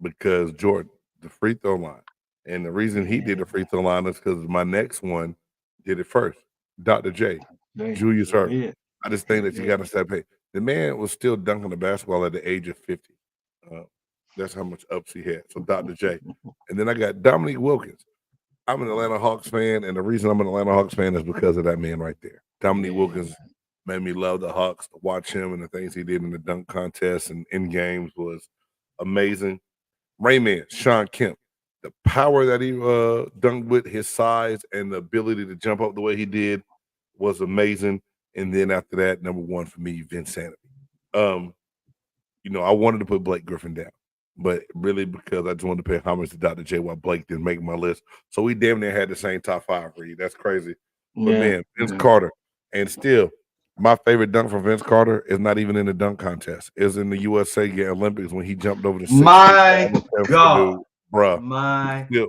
Because Jordan, the free throw line. And the reason he did the free throw line is because my next one did it first. Dr. J, Julius Erving. I just think that you got to step hey. The man was still dunking the basketball at the age of 50. That's how much ups he had. So Dr. J. And then I got Dominique Wilkins. I'm an Atlanta Hawks fan, and the reason I'm an Atlanta Hawks fan is because of that man right there. Dominique Wilkins made me love the Hawks. To watch him and the things he did in the dunk contest and in games was amazing. Rayman, Shawn Kemp, the power that he dunked with, his size and the ability to jump up the way he did was amazing. And then after that, number 1 for me, Vinsanity. I wanted to put Blake Griffin down, but really because I just wanted to pay homage to Dr. J while Blake didn't make my list. So we damn near had the same top 5 for you. That's crazy. But man, Vince Carter, And still, my favorite dunk from Vince Carter is not even in the dunk contest. It's in the USA Olympics when he jumped over the 6 My God. dude, bruh. My Still,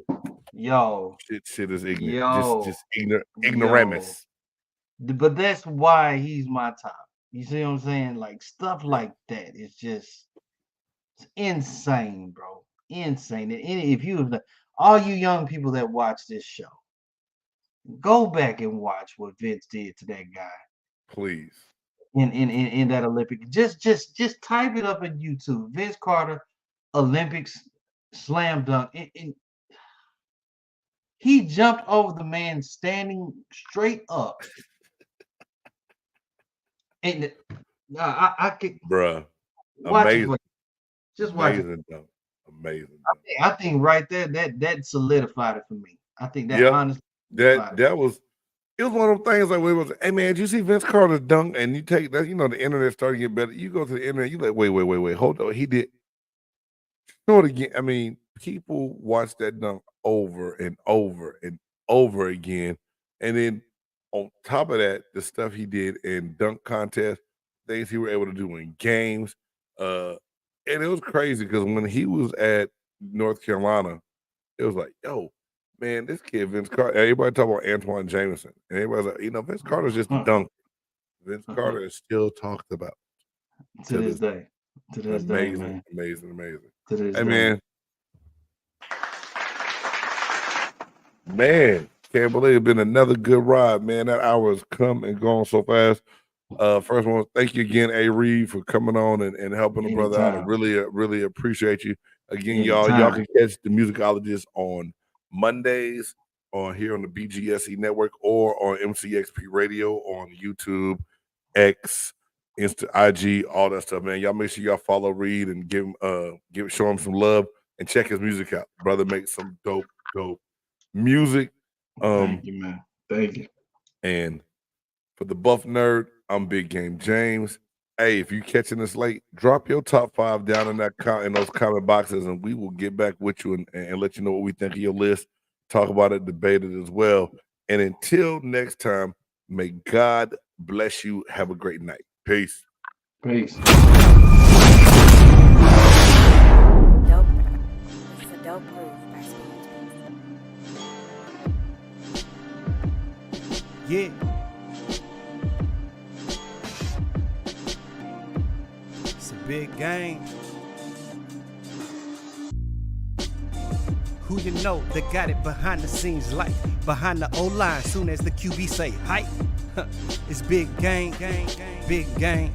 yo. shit is ignorant. Yo. Just ignoramus. But that's why he's my top. You see what I'm saying? Like stuff like that. It's just insane, bro. Insane. And if you all you young people that watch this show, go back and watch what Vince did to that guy. Please. In that Olympic. Just type it up in YouTube. Vince Carter Olympics slam dunk. And he jumped over the man standing straight up. And I could, bruh, watch amazing. it. Just watch amazing, it. Amazing. I think right there that solidified it for me. I think that honestly that was it was one of those things like where it was, hey man, did you see Vince Carter's dunk? And you take that, the internet started to get better. You go to the internet, you like, wait, hold on. He did show it again. I mean, people watch that dunk over and over and over again. And then on top of that, the stuff he did in dunk contests, things he were able to do in games. And it was crazy because when he was at North Carolina, it was like, yo, man, this kid, Vince Carter, everybody talk about Antoine Jameson. And everybody's like, Vince Carter's just a dunk. Vince Carter is still talked about. To this day. To this day, man. Amazing. To this hey, day. Man, can't believe it's been another good ride, man. That hour has come and gone so fast. First one, thank you again, A. Reed, for coming on and helping the brother out. I really appreciate you. Again, y'all can catch the Musicologist on Mondays here on the BGSE network or on MCXP Radio on YouTube, X, Insta, IG, all that stuff, man. Y'all make sure y'all follow Reed and show him some love and check his music out. Brother makes some dope music. Thank you, man. Thank you. And for the Buff Nerd, I'm Big Game James. Hey, if you catching us late, drop your top 5 down in those comment boxes, and we will get back with you and let you know what we think of your list. Talk about it, debate it as well. And until next time, may God bless you. Have a great night. Peace. Dope. It's a dope groove. Yeah. It's a big game. Who you know that got it behind the scenes, like behind the O-line, soon as the QB say hype. It's big game, big game.